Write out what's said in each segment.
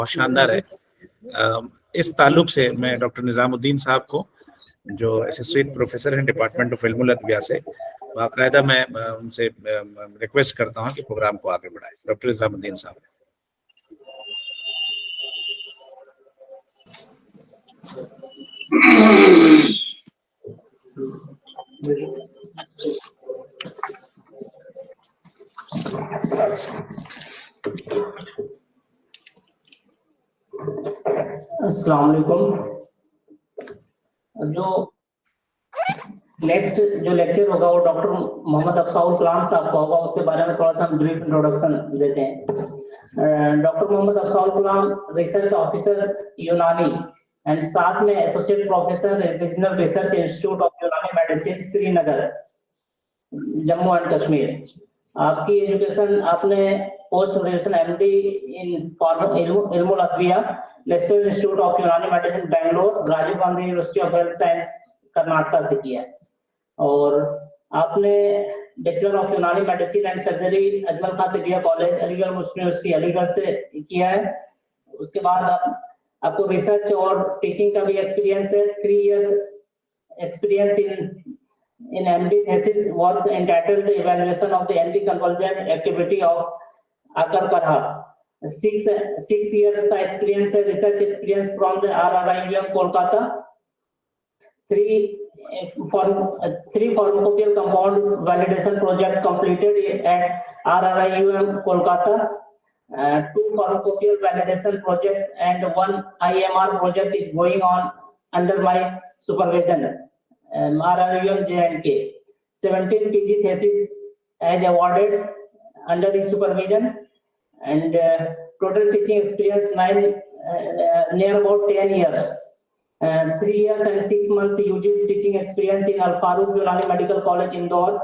बहुत शानदार है। इस ताल्लुक से मैं डॉक्टर निजामुद्दीन साहब को, जो एसोसिएट प्रोफेसर हैं डिपार्टमेंट ऑफ इल्मुल अदविया से, बाकायदा मैं उनसे रिक्वेस्ट करता हूं कि प्रोग्राम को आगे बढ़ाएं। डॉक्टर निजामुद्दीन साहब। अस्सलाम वालेकुम। जो लेक्चर होगा वो डॉक्टर मोहम्मद अफसाउल कलाम साहब का होगा। उसके बारे में थोड़ा सा हम ब्रीफ इंट्रोडक्शन देते हैं। Doctor Mohammad Afsaul Kalam research officer Unani and साथ में associate professor regional research institute of Unani medicine Srinagar Jammu and Kashmir. आपकी एजुकेशन आपने post graduation MD in Ilmul Advia national institute of Unani medicine Bangalore, Rajiv Gandhi university of health science Karnataka से किया है। और आपने bachelor of Unani medicine and surgery Ajmal Khan Tibbia college Aligarh Muslim university Aligarh से किया है। उसके बाद आपको रिसर्च और टीचिंग का भी एक्सपीरियंस है। 3 years experience in MD thesis work entitled Evaluation of the MD Conversion Activity of Akar Karha। 6 years का एक्सपीरियंस है, research experience from the RRIUM Kolkata. 3 pharmacopoeial compound validation project completed at RRIUM Kolkata, 2 pharmacopoeial validation project and 1 IMR project is going on under my supervision, RRIUM J&K. 17 PG thesis as awarded under his supervision, and total teaching experience near about 10 years. 3 years and 6 months UG teaching experience in Al Faruq Unani Medical College Indore,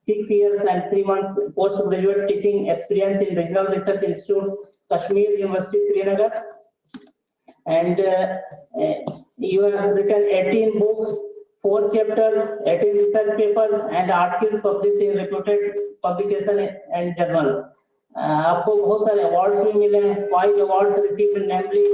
6 years and 3 months postgraduate teaching experience in Regional Research Institute Kashmir University Srinagar, and you have written 18 books, 4 chapters, 18 research papers and articles published in reputed publication and journals। आपको बहुत सारे awards भी मिले हैं। 5 awards received, namely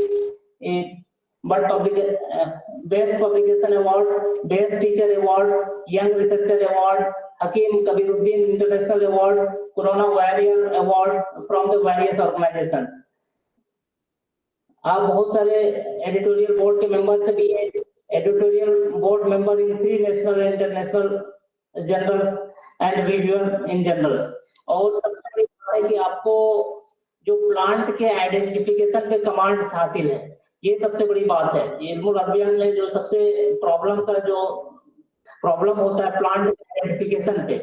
Best Publication Award, Best Teacher Award, Young Researcher Award, Hakim Kabiruddin International Award, Corona Warrior Award from the various organizations। आप बहुत सारे editorial board के मेंबर से भी हैं। Editorial board member in 3 national and international journals and reviewer in journals. और सबसे बड़ी बात है कि आपको जो प्लांट के आइडेंटिफिकेशन के कमांड्स हासिल है, ये सबसे बड़ी बात है। इल्मुल अदविया में जो सबसे प्रॉब्लम होता है प्लांट आइडेंटिफिकेशन पे,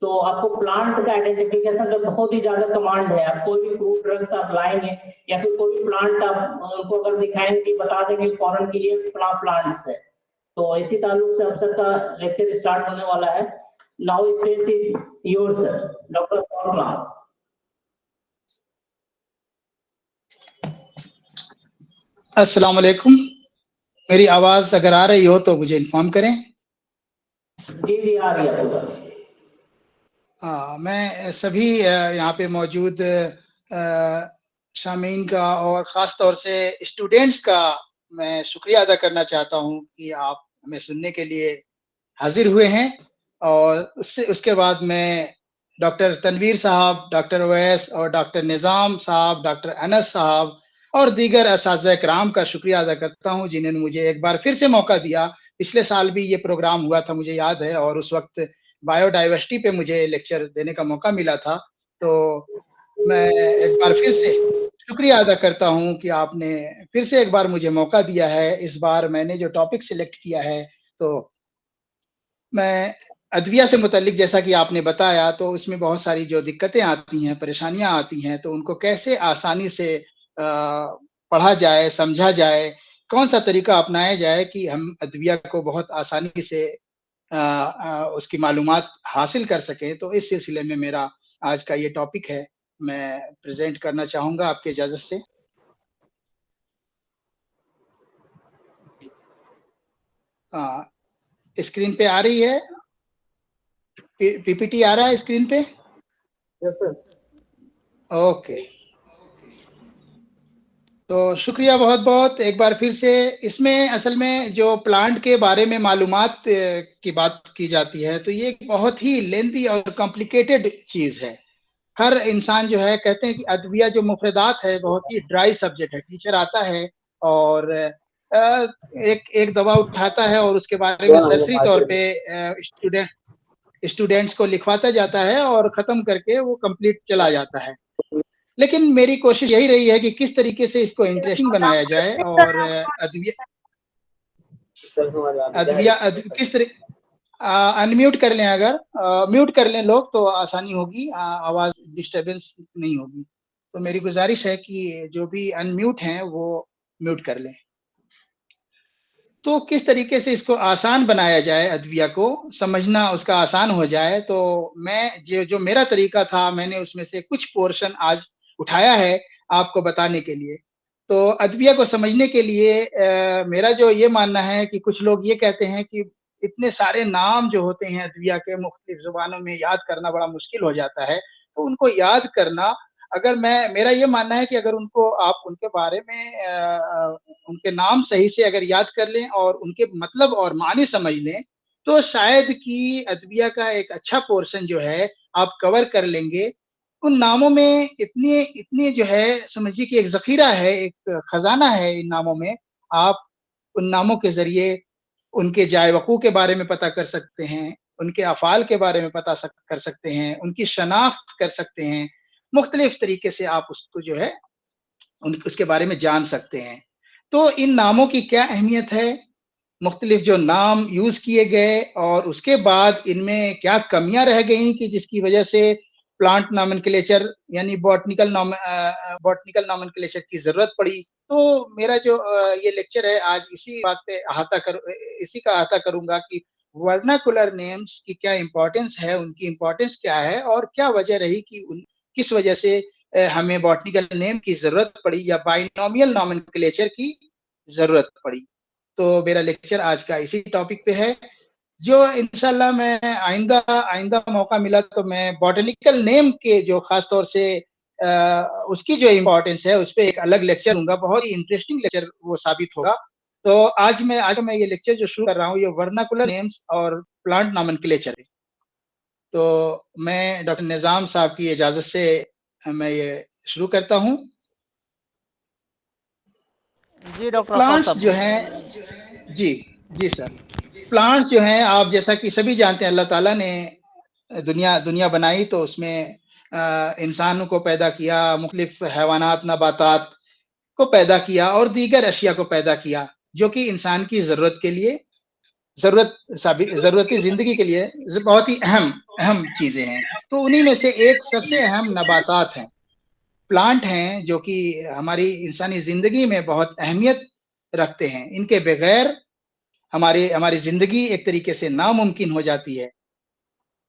तो आपको प्लांट का आइडेंटिफिकेशन पे बहुत ही ज्यादा कमांड है। आप कोई भी फ्रूट ड्रग्स आप लाएंगे या फिर कोई भी प्लांट आप उनको अगर दिखाएंगे, बता देंगे फौरन कि ये प्लांट्स है। तो इसी ताल्लुक से अफसर का लेक्चर स्टार्ट होने वाला है। Now space is yours doctor Kalam. अस्सलाम वालेकुम। मेरी आवाज अगर आ रही हो तो मुझे इन्फॉर्म करें। जी आ रही है। मैं सभी यहाँ पे मौजूद शामीन का और ख़ास तौर से स्टूडेंट्स का मैं शुक्रिया अदा करना चाहता हूँ कि आप हमें सुनने के लिए हाजिर हुए हैं। और उसके बाद मैं डॉक्टर तनवीर साहब, डॉक्टर अवैस और डॉक्टर निज़ाम साहब, डॉक्टर अनस साहब और दीगर असातिज़ा किराम का शुक्रिया अदा करता हूँ जिन्होंने मुझे एक बार फिर से मौका दिया। पिछले साल भी ये प्रोग्राम हुआ था, मुझे याद है, और उस वक्त बायोडाइवर्सिटी पे मुझे लेक्चर देने का मौका मिला था। तो मैं एक बार फिर से शुक्रिया अदा करता हूँ कि आपने फिर से एक बार मुझे मौका दिया है। इस बार मैंने जो टॉपिक सिलेक्ट किया है, तो मैं अदविया से मुतल्लिक, जैसा कि आपने बताया, तो उसमें बहुत सारी जो दिक्कतें आती हैं, परेशानियां आती हैं, तो उनको कैसे आसानी से पढ़ा जाए, समझा जाए, कौन सा तरीका अपनाया जाए कि हम अदविया को बहुत आसानी से उसकी मालूमात हासिल कर सकें। तो इस सिलसिले में मेरा आज का ये टॉपिक है, मैं प्रेजेंट करना चाहूँगा आपके इजाज़त से। स्क्रीन पे आ रही है? पीपीटी आ रहा है स्क्रीन पे? Yes sir. ओके। तो शुक्रिया बहुत बहुत एक बार फिर से। इसमें असल में जो प्लांट के बारे में मालूमात की बात की जाती है, तो ये बहुत ही लेंथी और कॉम्प्लिकेटेड चीज है। हर इंसान जो है, कहते हैं कि अद्विया जो मुफरदात है बहुत ही ड्राई सब्जेक्ट है। टीचर आता है और एक एक दवा उठाता है और उसके बारे में सरसरी तौर पे स्टूडेंट्स को लिखवाता जाता है और खत्म करके वो कंप्लीट चला जाता है। लेकिन मेरी कोशिश यही रही है कि किस तरीके से इसको इंटरेस्टिंग बनाया जाए और किस तरह अनम्यूट कर लें, अगर म्यूट कर लें लोग तो आसानी होगी, आवाज डिस्टरबेंस नहीं होगी। तो मेरी गुजारिश है कि जो भी अनम्यूट हैं वो म्यूट कर लें। तो किस तरीके से इसको आसान बनाया जाए, अद्विया को समझना उसका आसान हो जाए, तो मैं जो मेरा तरीका था, मैंने उसमें से कुछ पोर्शन आज उठाया है आपको बताने के लिए। तो अद्विया को समझने के लिए मेरा जो ये मानना है कि कुछ लोग ये कहते हैं कि इतने सारे नाम जो होते हैं अद्विया के, मुख्तलिफ जुबानों में याद करना बड़ा मुश्किल हो जाता है। तो उनको याद करना, अगर मेरा ये मानना है कि अगर उनको आप उनके बारे में उनके नाम सही से अगर याद कर लें और उनके मतलब और मानी समझ लें, तो शायद कि अद्विया का एक अच्छा पोर्शन जो है आप कवर कर लेंगे। उन नामों में इतनी इतनी जो है, समझिए कि एक ज़ख़ीरा है, एक खजाना है इन नामों में। आप उन नामों के ज़रिए उनके जाए वक़ू के बारे में पता कर सकते हैं, उनके अफ़ाल के बारे में पता कर सकते हैं, उनकी शनाख्त कर सकते हैं। मुख्तलिफ तरीके से आप उसको जो है उसके बारे में जान सकते हैं। तो इन नामों की क्या अहमियत है, मुख्तलिफ जो नाम यूज़ किए गए और उसके बाद इनमें क्या कमियाँ रह गई कि जिसकी वजह से प्लांट नॉमेनक्लेचर यानी बॉटनिकल नॉमेनक्लेचर की ज़रूरत पड़ी। तो मेरा जो ये लेक्चर है आज इसी बात पे इसी का अहाता करूँगा कि वर्नाकुलर नेम्स की क्या इम्पोर्टेंस है, उनकी इम्पोर्टेंस क्या है और क्या वजह रही कि किस वजह से हमें बॉटनिकल नेम की ज़रूरत पड़ी या बाइनोमियल नॉमेनक्लेचर की ज़रूरत पड़ी। तो मेरा लेक्चर आज का इसी टॉपिक पे है, जो इंशाल्लाह मैं आइंदा मौका मिला तो मैं बॉटनिकल नेम के जो खास तौर से उसकी जो इम्पोर्टेंस है उस पे एक अलग लेक्चर दूंगा। बहुत ही इंटरेस्टिंग लेक्चर वो साबित होगा। तो आज मैं ये लेक्चर जो शुरू कर रहा हूँ, ये वर्नाकुलर नेम्स और प्लांट नॉमेनक्लेचर है। तो मैं डॉक्टर निजाम साहब की इजाजत से मैं ये शुरू करता हूँ। जी डॉक्टर प्लांट्स जो हैं, जी सर, प्लांट्स जो हैं, आप जैसा कि सभी जानते हैं, अल्लाह ताला ने दुनिया बनाई तो उसमें इंसानों को पैदा किया, मुख्तलिफ हैवानात, नबातात को पैदा किया और दीगर अशिया को पैदा किया, जो कि इंसान की ज़रूरत के लिए ज़रूरती ज़िंदगी के लिए बहुत ही अहम चीज़ें हैं। तो उन्हीं में से एक सबसे अहम नबातात हैं, प्लांट हैं, जो कि हमारी इंसानी ज़िंदगी में बहुत अहमियत रखते हैं। इनके बगैर हमारी ज़िंदगी एक तरीके से नामुमकिन हो जाती है।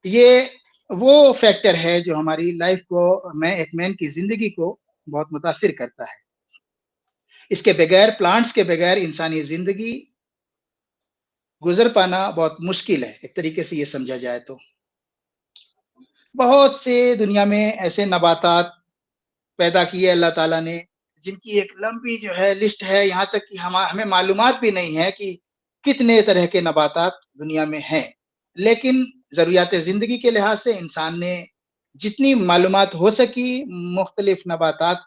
ये वो फैक्टर है जो हमारी लाइफ को, एक मैन की ज़िंदगी को बहुत मुतासिर करता है। इसके बगैर, प्लांट्स के बगैर इंसानी ज़िंदगी गुजर पाना बहुत मुश्किल है, एक तरीके से ये समझा जाए तो। बहुत से दुनिया में ऐसे नबातात पैदा किए अल्लाह ताला ने, जिनकी एक लंबी जो है लिस्ट है, यहाँ तक कि हमें मालूमात भी नहीं है कि कितने तरह के नबातात दुनिया में हैं। लेकिन ज़रूरियात ज़िंदगी के लिहाज से इंसान ने जितनी मालूमात हो सकी, मुख्तलिफ नबातात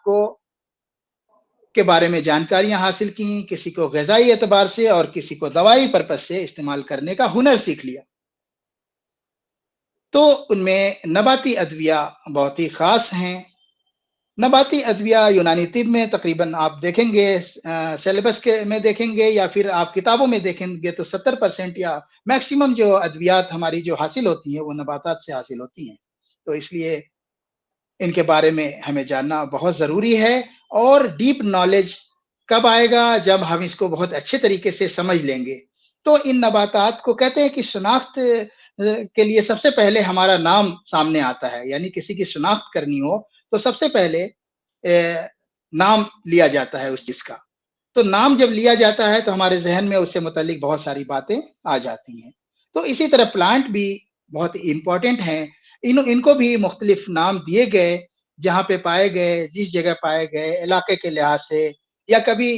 के बारे में जानकारियाँ हासिल की, किसी को ग़िज़ाई एतबार से और किसी को दवाई पर्पज़ से इस्तेमाल करने का हुनर सीख लिया। तो उनमें नबाती अद्विया बहुत ही ख़ास हैं। नबाती अद्विया यूनानी तिब में तकरीबन आप देखेंगे, सिलेबस में देखेंगे या फिर आप किताबों में देखेंगे तो 70% या मैक्सिमम जो अद्वियात हमारी जो हासिल होती हैं वो नबातात से हासिल होती हैं। तो इसलिए इनके बारे में हमें जानना बहुत ज़रूरी है। और डीप नॉलेज कब आएगा, जब हम इसको बहुत अच्छे तरीके से समझ लेंगे। तो इन नबातात को कहते हैं कि शनाख्त के लिए सबसे पहले हमारा नाम सामने आता है, यानी किसी की शनाख्त करनी हो तो सबसे पहले नाम लिया जाता है उस चीज़ का। तो नाम जब लिया जाता है तो हमारे ज़हन में उससे मुताल्लिक बहुत सारी बातें आ जाती हैं। तो इसी तरह प्लांट भी बहुत इम्पोर्टेंट हैं। इनको भी मुख्तलिफ नाम दिए गए, जहाँ पे पाए गए, जिस जगह पाए गए, इलाके के लिहाज से या कभी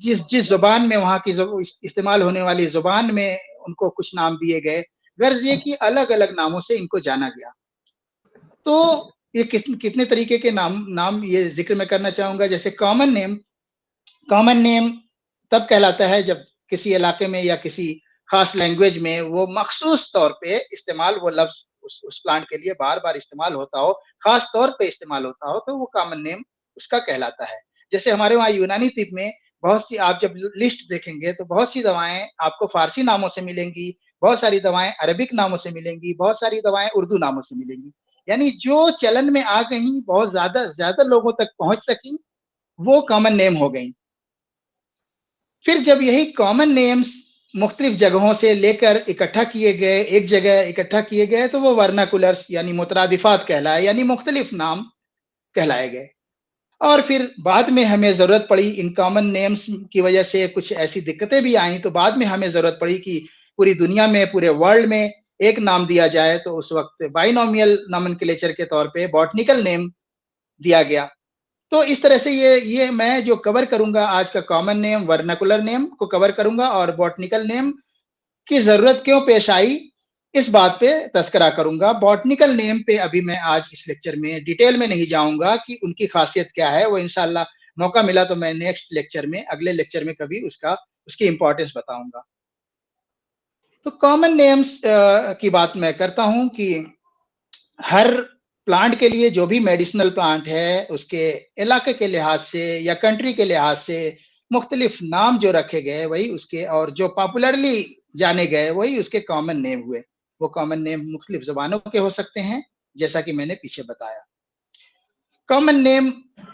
जिस जिस जुबान में वहाँ की इस्तेमाल होने वाली जुबान में उनको कुछ नाम दिए गए, गर्ज ये कि अलग अलग नामों से इनको जाना गया। तो ये कितने तरीके के नाम नाम ये जिक्र मैं करना चाहूंगा। जैसे कॉमन नेम तब कहलाता है जब किसी इलाके में या किसी खास लैंग्वेज में वो मखसूस तौर पे इस्तेमाल, वो लफ्ज उस प्लांट के लिए बार बार इस्तेमाल होता हो, खास तौर पे इस्तेमाल होता हो, तो वो कॉमन नेम उसका कहलाता है। जैसे हमारे वहाँ यूनानी तिब में बहुत सी, आप जब लिस्ट देखेंगे तो बहुत सी दवाएं आपको फारसी नामों से मिलेंगी, बहुत सारी दवाएं अरबिक नामों से मिलेंगी, बहुत सारी दवाएं उर्दू नामों से मिलेंगी। यानी जो चलन में आ गई, बहुत ज्यादा लोगों तक पहुंच सकी, वो कॉमन नेम हो गई। फिर जब यही कॉमन नेम्स मुख्तलिफ जगहों से लेकर इकट्ठा किए गए, एक जगह इकट्ठा किए गए, तो वो वर्नाकुलर्स यानी मुतरादिफात कहलाए, यानी मुख्तलिफ नाम कहलाए गए। और फिर बाद में हमें जरूरत पड़ी, इन कॉमन नेम्स की वजह से कुछ ऐसी दिक्कतें भी आई, तो बाद में हमें जरूरत पड़ी कि पूरी दुनिया में, पूरे वर्ल्ड में एक नाम दिया जाए। तो उस वक्त बाइनोमियल नॉमेनक्लेचर के तौर पे बॉटनिकल नेम दिया गया। तो इस तरह से ये मैं जो कवर करूंगा आज का कॉमन नेम, वर्नाकुलर नेम को कवर करूंगा, और बॉटनिकल नेम की जरूरत क्यों पेश आई इस बात पे तस्करा करूंगा। बॉटनिकल नेम पे अभी मैं आज इस लेक्चर में डिटेल में नहीं जाऊंगा कि उनकी खासियत क्या है, वो इंशाल्लाह मौका मिला तो मैं नेक्स्ट लेक्चर में, अगले लेक्चर में कभी उसकी इंपॉर्टेंस बताऊंगा। तो कॉमन नेम्स की बात मैं करता हूं कि हर प्लांट के लिए, जो भी मेडिसिनल प्लांट है, उसके इलाके के लिहाज से या कंट्री के लिहाज से मुख्तलिफ नाम जो रखे गए वही उसके, और जो पॉपुलरली जाने गए वही उसके कॉमन नेम हुए। वो कॉमन नेम मुख्तलिफ जुबानों के हो सकते हैं, जैसा कि मैंने पीछे बताया। कॉमन नेम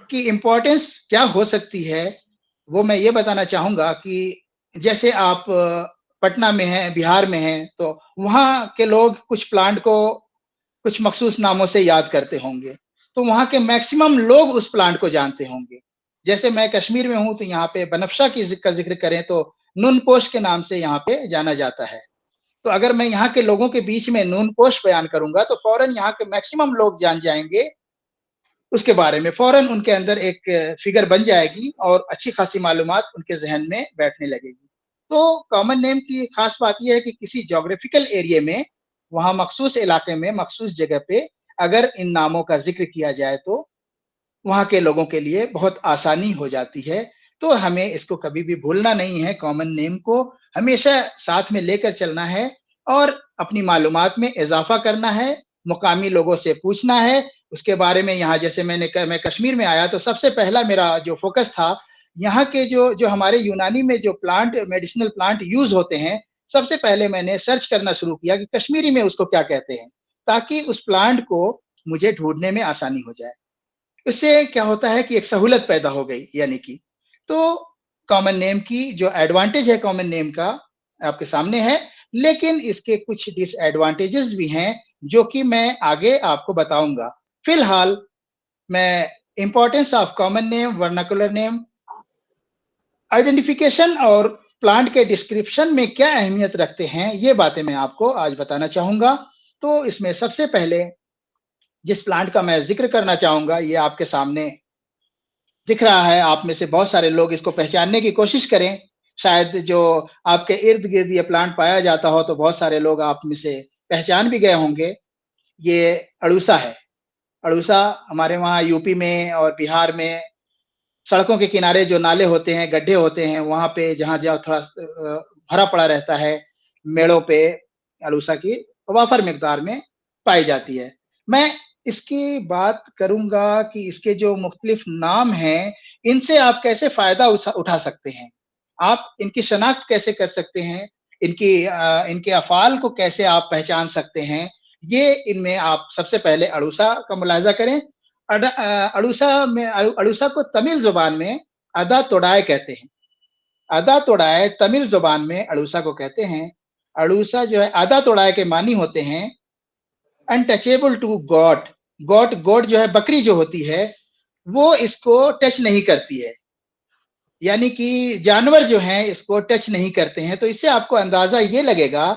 की इंपॉर्टेंस क्या हो सकती है वो मैं ये बताना चाहूंगा कि जैसे आप पटना में हैं, बिहार में हैं, तो वहाँ के लोग कुछ प्लांट को कुछ मखसूस नामों से याद करते होंगे, तो वहाँ के मैक्सिमम लोग उस प्लांट को जानते होंगे। जैसे मैं कश्मीर में हूं, तो यहाँ पे बनफशा का जिक्र करें तो नूनपोश के नाम से यहाँ पे जाना जाता है। तो अगर मैं यहाँ के लोगों के बीच में नूनपोश बयान करूंगा तो फौरन यहाँ के मैक्सिमम लोग जान जाएंगे उसके बारे में, फौरन उनके अंदर एक फिगर बन जाएगी और अच्छी खासी मालूमात उनके जहन में बैठने लगेगी। तो कॉमन नेम की खास बात यह है कि किसी जोग्राफिकल एरिया में, वहां मखसूस इलाके में, मखसूस जगह पे अगर इन नामों का जिक्र किया जाए तो वहां के लोगों के लिए बहुत आसानी हो जाती है। तो हमें इसको कभी भी भूलना नहीं है, कॉमन नेम को हमेशा साथ में लेकर चलना है और अपनी मालूमात में इजाफा करना है, मुकामी लोगों से पूछना है उसके बारे में। यहाँ जैसे मैं कश्मीर में आया तो सबसे पहला मेरा जो फोकस था, यहाँ के जो हमारे यूनानी में जो प्लांट, मेडिसिनल प्लांट यूज होते हैं, सबसे पहले मैंने सर्च करना शुरू किया कि कश्मीरी में उसको क्या कहते हैं, ताकि उस प्लांट को मुझे ढूंढने में आसानी हो जाए। इससे क्या होता है कि एक सहूलत पैदा हो गई, यानी कि तो कॉमन नेम की जो एडवांटेज है कॉमन नेम का आपके सामने है, लेकिन इसके कुछ डिसएडवांटेजेस भी हैं जो कि मैं आगे आपको बताऊंगा। फिलहाल मैं importance of common name, vernacular name, identification और प्लांट के डिस्क्रिप्शन में क्या अहमियत रखते हैं, ये बातें मैं आपको आज बताना चाहूंगा। तो इसमें सबसे पहले जिस प्लांट का मैं जिक्र करना चाहूंगा, ये आपके सामने दिख रहा है। आप में से बहुत सारे लोग इसको पहचानने की कोशिश करें, शायद जो आपके इर्द गिर्द ये प्लांट पाया जाता हो तो बहुत सारे लोग आप में से पहचान भी गए होंगे। ये अड़ूसा है। अड़ूसा हमारे वहाँ यूपी में और बिहार में सड़कों के किनारे जो नाले होते हैं, गड्ढे होते हैं, वहां पे जहां जहां थोड़ा भरा पड़ा रहता है, मेड़ों पे अड़ूसा की वाफर मिकदार में पाई जाती है। मैं इसकी बात करूंगा कि इसके जो मुख्तलिफ नाम हैं, इनसे आप कैसे फायदा उठा सकते हैं, आप इनकी शनाख्त कैसे कर सकते हैं, इनके अफ़ाल को कैसे आप पहचान सकते हैं, ये इनमें आप सबसे पहले अड़ूसा का मुलाहिजा करें। अड़ूसा को तमिल जुबान में अदा तोड़ाए कहते हैं। अदा तोड़ाए तमिल जुबान में अड़ूसा को कहते हैं। अड़ूसा जो है, अदा तोड़ाए के मानी होते हैं अनटचेबल टू गॉड। गॉड जो है, बकरी जो होती है, वो इसको टच नहीं करती है, यानी कि जानवर जो हैं इसको टच नहीं करते हैं। तो इससे आपको अंदाजा ये लगेगा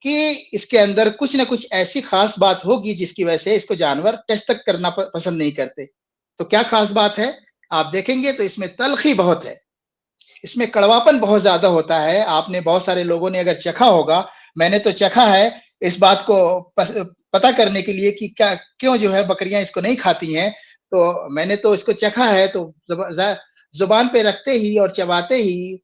कि इसके अंदर कुछ ना कुछ ऐसी खास बात होगी जिसकी वजह से इसको जानवर टच तक करना पसंद नहीं करते। तो क्या खास बात है, आप देखेंगे तो इसमें तलखी बहुत है। इसमें कड़वापन बहुत ज्यादा होता है। आपने बहुत सारे लोगों ने अगर चखा होगा, मैंने तो चखा है, इस बात को पता करने के लिए कि क्या क्यों जो है बकरियां इसको नहीं खाती हैं, तो मैंने तो इसको चखा है, तो जुबान पे रखते ही और चबाते ही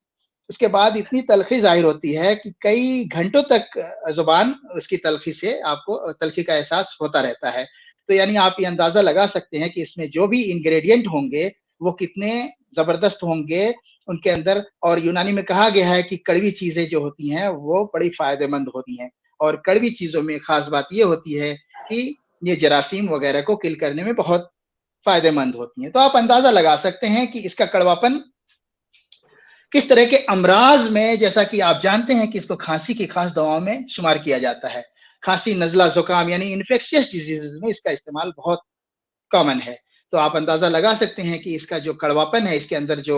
उसके बाद इतनी तलखी जाहिर होती है कि कई घंटों तक जुबान उसकी तलखी से आपको तलखी का एहसास होता रहता है। तो यानी आप ये अंदाजा लगा सकते हैं कि इसमें जो भी इंग्रेडिएंट होंगे वो कितने जबरदस्त होंगे उनके अंदर। और यूनानी में कहा गया है कि कड़वी चीजें जो होती हैं वो बड़ी फायदेमंद होती हैं, और कड़वी चीजों में खास बात ये होती है कि ये जरासीम वगैरह को किल करने में बहुत फायदेमंद होती हैं। तो आप अंदाजा लगा सकते हैं कि इसका कड़वापन किस तरह के अमराज में, जैसा कि आप जानते हैं कि इसको खांसी की खास दवाओं में शुमार किया जाता है। खांसी, नजला, जुकाम यानी इन्फेक्शियस डिजीजेस में इसका इस्तेमाल बहुत कॉमन है। तो आप अंदाजा लगा सकते हैं कि इसका जो कड़वापन है, इसके अंदर जो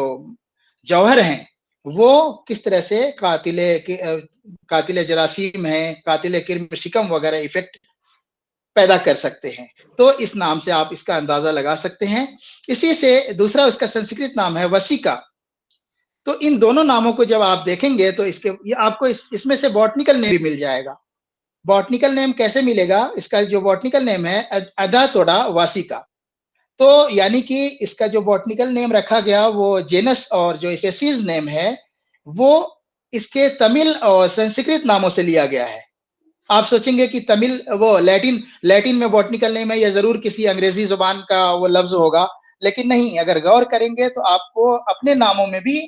जौहर हैं, वो किस तरह से कातिले जरासीम है, कातिले किर्म शिकम वगैरह इफेक्ट पैदा कर सकते हैं। तो इस नाम से आप इसका अंदाजा लगा सकते हैं। इसी से दूसरा उसका संस्कृत नाम है वसिका। तो इन दोनों नामों को जब आप देखेंगे तो ये आपको इसमें से बॉटनिकल नेम भी मिल जाएगा। बॉटनिकल नेम कैसे मिलेगा? इसका जो बॉटनिकल नेम है अडातोडा वासिका। तो यानी कि इसका जो बॉटनिकल नेम रखा गया वो जेनस और जो स्पीशीज नेम है वो इसके तमिल और संस्कृत नामों से लिया गया है। आप सोचेंगे कि तमिल वो लैटिन में बॉटनिकल नेम है, या जरूर किसी अंग्रेजी जुबान का वो लफ्ज होगा, लेकिन नहीं, अगर गौर करेंगे तो आपको अपने नामों में भी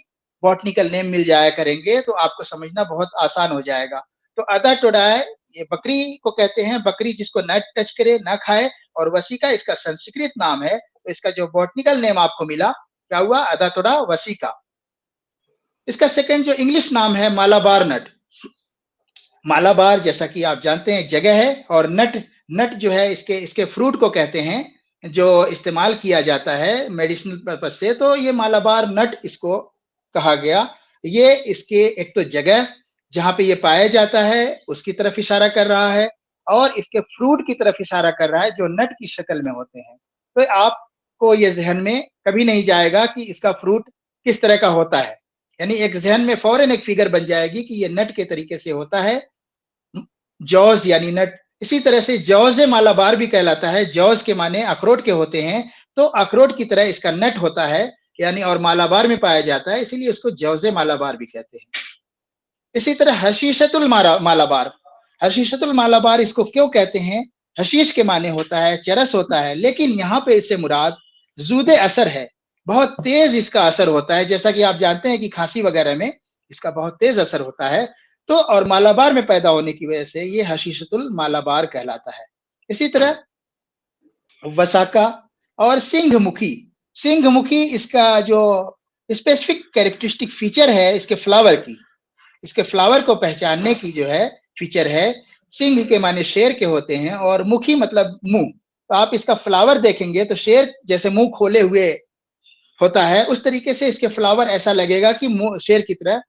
बॉटनिकल नेम मिल जाया करेंगे, तो आपको समझना बहुत आसान हो जाएगा। तो अडाटोडाए ये बकरी को कहते हैं, बकरी जिसको न टच करे न खाए, और वसिका इसका संस्कृत नाम है। तो इसका जो बॉटनिकल नेम आपको मिला क्या हुआ? अडातोडा वसिका। इसका सेकंड जो इंग्लिश नाम है मालाबार नट। मालाबार जैसा कि आप जानते हैं एक जगह है, और नट जो है इसके फ्रूट को कहते हैं जो इस्तेमाल किया जाता है मेडिसिनल पर्पज से। तो ये मालाबार नट इसको कहा गया। ये इसके एक तो जगह जहां पे ये पाया जाता है उसकी तरफ इशारा कर रहा है, और इसके फ्रूट की तरफ इशारा कर रहा है जो नट की शक्ल में होते हैं। तो आपको ये जहन में कभी नहीं जाएगा कि इसका फ्रूट किस तरह का होता है, यानी एक जहन में फौरन एक फिगर बन जाएगी कि ये नट के तरीके से होता है, जॉज यानी नट। इसी तरह से जॉज मालाबार भी कहलाता है। जॉज के माने अखरोट के होते हैं, तो अखरोट की तरह इसका नट होता है, यानी और मालाबार में पाया जाता है, इसीलिए उसको जौजे मालाबार भी कहते हैं। इसी तरह हशीशतुल मालाबार, हशीशतुल मालाबार इसको क्यों कहते हैं? हशीश के माने होता है, चरस होता है, लेकिन यहाँ पे इससे मुराद जूदे असर है, बहुत तेज इसका असर होता है। जैसा कि आप जानते हैं कि खांसी वगैरह में इसका बहुत तेज असर होता है। तो और मालाबार में पैदा होने की वजह से ये हशीशतुल मालाबार कहलाता है। इसी तरह वसाका और सिंहमुखी। सिंहमुखी इसका जो स्पेसिफिक कैरेक्टरिस्टिक फीचर है इसके फ्लावर की, इसके फ्लावर को पहचानने की जो है फीचर है, सिंह के माने शेर के होते हैं और मुखी मतलब मुंह। तो आप इसका फ्लावर देखेंगे तो शेर जैसे मुंह खोले हुए होता है, उस तरीके से इसके फ्लावर ऐसा लगेगा कि मुंह शेर की तरह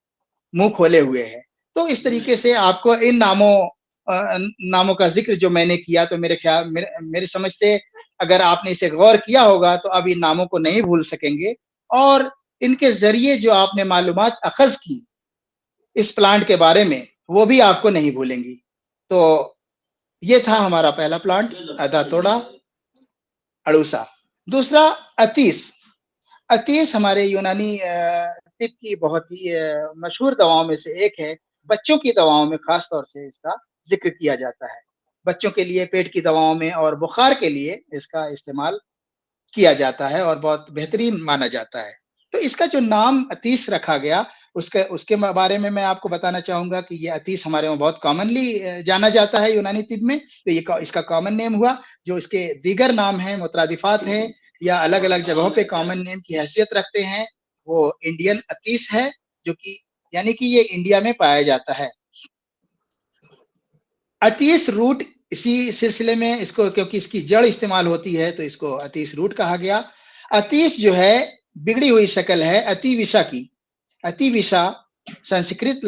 मुंह खोले हुए है। तो इस तरीके से आपको इन नामों का जिक्र जो मैंने किया, तो मेरे समझ से अगर आपने इसे गौर किया होगा तो अब इन नामों को नहीं भूल सकेंगे, और इनके जरिए जो आपने मालूमात अखज की इस प्लांट के बारे में वो भी आपको नहीं भूलेंगी। तो ये था हमारा पहला प्लांट अदातोड़ा अड़ूसा। दूसरा अतीस। अतीस हमारे यूनानी तिब की बहुत ही मशहूर दवाओं में से एक है। बच्चों की दवाओं में खास तौर से इसका जिक्र किया जाता है। बच्चों के लिए पेट की दवाओं में और बुखार के लिए इसका इस्तेमाल किया जाता है और बहुत बेहतरीन माना जाता है। तो इसका जो नाम अतीस रखा गया उसके बारे में मैं आपको बताना चाहूंगा कि ये अतीस हमारे वहाँ बहुत कॉमनली जाना जाता है यूनानी तिब में। तो ये इसका कॉमन नेम हुआ। जो इसके दीगर नाम हैं, मुतरादिफात हैं या अलग अलग जगहों पे कॉमन नेम की हैसियत रखते हैं, वो इंडियन अतीस है, जो कि यानी कि ये इंडिया में पाया जाता है। अतीस रूट इसी सिलसिले में इसको, क्योंकि इसकी जड़ इस्तेमाल होती है तो इसको अतीस रूट कहा गया। अतीस जो है बिगड़ी हुई शक्ल है अतिविषा की। अतिविषा संस्कृत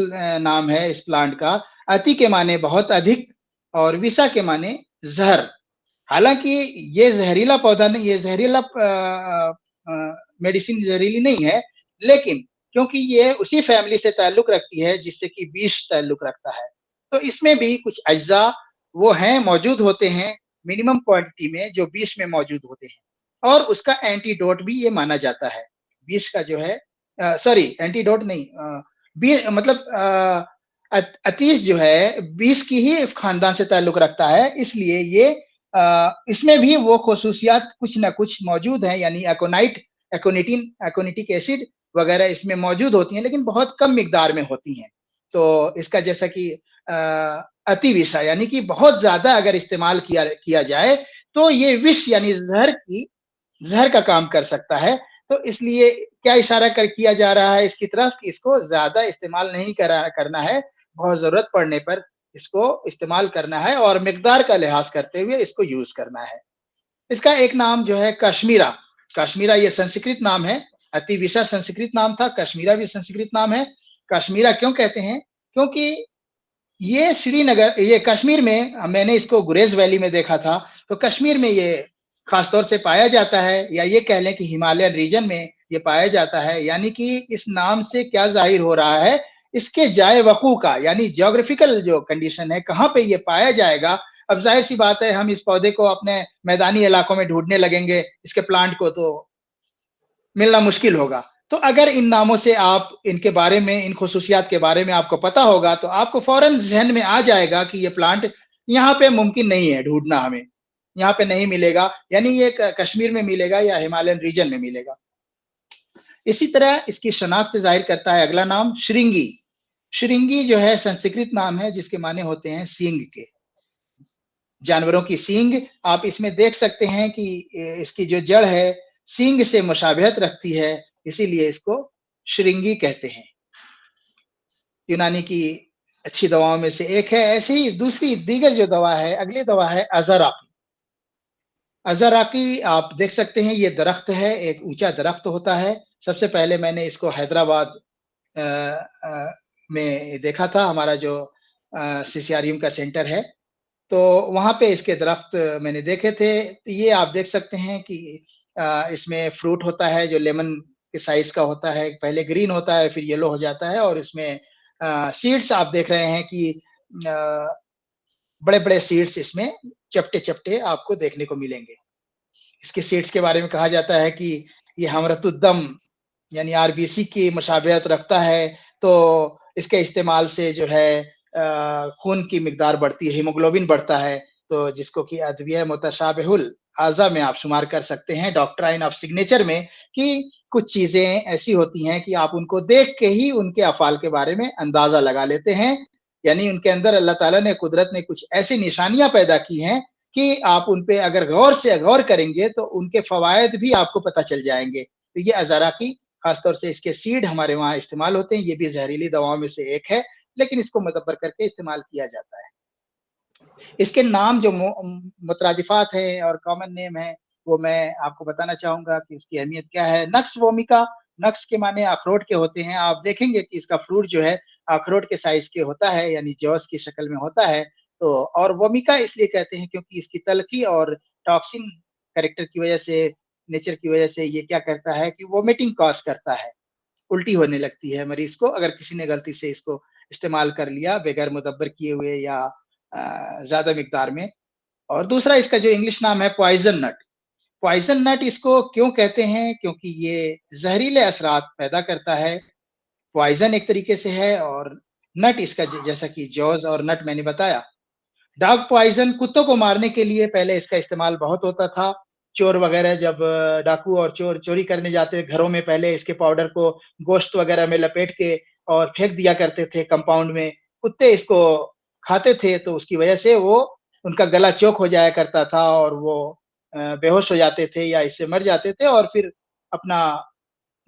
नाम है इस प्लांट का। अति के माने बहुत अधिक और विषा के माने जहर। हालांकि ये जहरीला पौधा नहीं, ये जहरीला मेडिसिन जहरीली नहीं है, लेकिन क्योंकि ये उसी फैमिली से ताल्लुक रखती है जिससे कि विष ताल्लुक रखता है। तो इसमें भी कुछ अज्जा वो हैं, मौजूद होते हैं मिनिमम क्वांटिटी में, जो विष में मौजूद होते हैं और उसका एंटीडोट भी ये माना जाता है। विष का जो है सॉरी एंटीडोट नहीं, मतलब अतीश जो है विष की ही खानदान से ताल्लुक रखता है, इसलिए ये इसमें भी वो खसूसियात कुछ ना कुछ मौजूद हैं, यानी एकोनिटिक एसिड वगैरह इसमें मौजूद होती हैं, लेकिन बहुत कम मिकदार में होती हैं। तो इसका जैसा कि अति विषा यानी कि बहुत ज्यादा अगर इस्तेमाल किया जाए तो ये विष यानी जहर का काम कर सकता है। तो इसलिए क्या इशारा किया जा रहा है इसकी तरफ कि इसको ज्यादा इस्तेमाल नहीं करना है, बहुत जरूरत पड़ने पर इसको इस्तेमाल करना है और मिकदार का लिहाज करते हुए इसको यूज करना है। इसका एक नाम जो है कश्मीरा ये संस्कृत नाम है, अतिविषा संस्कृत नाम था, कश्मीरा भी संस्कृत नाम है। कश्मीरा क्यों कहते हैं? क्योंकि ये श्रीनगर, ये कश्मीर में, मैंने इसको गुरेज वैली में देखा था, तो कश्मीर में ये खासतौर से पाया जाता है, या ये कह लें कि हिमालयन रीजन में ये पाया जाता है। यानी कि इस नाम से क्या जाहिर हो रहा है, इसके जाए वकू का यानी ज्योग्राफिकल जो कंडीशन है, कहाँ पे ये पाया जाएगा। अब जाहिर सी बात है, हम इस पौधे को अपने मैदानी इलाकों में ढूंढने लगेंगे, इसके प्लांट को तो मिलना मुश्किल होगा। तो अगर इन नामों से आप इनके बारे में, इन खसूसियात के बारे में आपको पता होगा, तो आपको फौरन ज़हन में आ जाएगा कि ये प्लांट यहाँ पे मुमकिन नहीं है ढूंढना, हमें यहाँ पे नहीं मिलेगा, यानी ये कश्मीर में मिलेगा या हिमालयन रीजन में मिलेगा। इसी तरह इसकी शनाख्त जाहिर करता है अगला नाम श्रृंगी। श्रृंगी जो है संस्कृत नाम है जिसके माने होते हैं सींग के, जानवरों की सींग। आप इसमें देख सकते हैं कि इसकी जो जड़ है सींग से मुशाबहत रखती है, इसीलिए इसको श्रृंगी कहते हैं। यूनानी की अच्छी दवाओं में से एक है। ऐसे ही दूसरी दीगर जो दवा है, अगली दवा है अज़राकी। अज़राकी आप देख सकते हैं, ये दरख्त है, एक ऊंचा दरख्त होता है। सबसे पहले मैंने इसको हैदराबाद में देखा था, हमारा जो सीसीआरयू का सेंटर है, तो वहां पे इसके दरख्त मैंने देखे थे। तो ये आप देख सकते हैं कि इसमें फ्रूट होता है जो लेमन के साइज का होता है, पहले ग्रीन होता है फिर येलो हो जाता है, और इसमें सीड्स आप देख रहे हैं कि बड़े बड़े सीड्स इसमें चपटे चपटे आपको देखने को मिलेंगे। इसके सीड्स के बारे में कहा जाता है कि ये हमरतुद्दम यानी आरबीसी की मुशाबहत रखता है, तो इसके इस्तेमाल से जो है खून की मिकदार बढ़ती है, हीमोग्लोबिन बढ़ता है, तो जिसको कि अद्विय मुतशाबिहुल आज़ा में आप शुमार कर सकते हैं, डॉक्ट्राइन ऑफ सिग्नेचर में, कि कुछ चीजें ऐसी होती हैं कि आप उनको देख के ही उनके अफ़ाल के बारे में अंदाजा लगा लेते हैं। यानी उनके अंदर अल्लाह ताला ने, कुदरत ने कुछ ऐसी निशानियां पैदा की हैं कि आप उन पे अगर गौर करेंगे तो उनके फवायद भी आपको पता चल जाएंगे। तो ये अज़राकी, खासतौर से इसके सीड हमारे वहाँ इस्तेमाल होते हैं, ये भी जहरीली दवाओं में से एक है, लेकिन इसको मुदब्बर करके इस्तेमाल किया जाता है। इसके नाम जो मुतरादिफात है और कॉमन नेम है, वो मैं आपको बताना चाहूंगा कि उसकी अहमियत क्या है। नक्स वोमिका, नक्स के माने अखरोट के होते हैं। आप देखेंगे कि इसका फ्रूट जो है अखरोट के साइज के होता है, यानी जौस की शक्ल में होता है। तो और वोमिका इसलिए कहते हैं क्योंकि इसकी तलखी और टॉक्सिन कैरेक्टर की वजह से, नेचर की वजह से ये क्या करता है कि वोमिटिंग कॉज करता है, उल्टी होने लगती है मरीज को अगर किसी ने गलती से इसको इस्तेमाल कर लिया बगैर मुदब्बर किए हुए या ज्यादा मिकदार में। और दूसरा इसका जो इंग्लिश नाम है पॉइजन नट। पॉइजन नट इसको क्यों कहते हैं? क्योंकि ये जहरीले असरात पैदा करता है। पॉइजन एक तरीके से है, और नट इसका जैसा कि जॉज और नट मैंने बताया। डॉग पॉइजन, कुत्तों को मारने के लिए पहले इसका इस्तेमाल बहुत होता था। चोर वगैरह जब डाकू और चोर चोरी करने जाते घरों में, पहले इसके पाउडर को गोश्त वगैरह में लपेट के और फेंक दिया करते थे कंपाउंड में। कुत्ते इसको खाते थे, तो उसकी वजह से वो, उनका गला चौक हो जाया करता था और वो बेहोश हो जाते थे या इससे मर जाते थे, और फिर अपना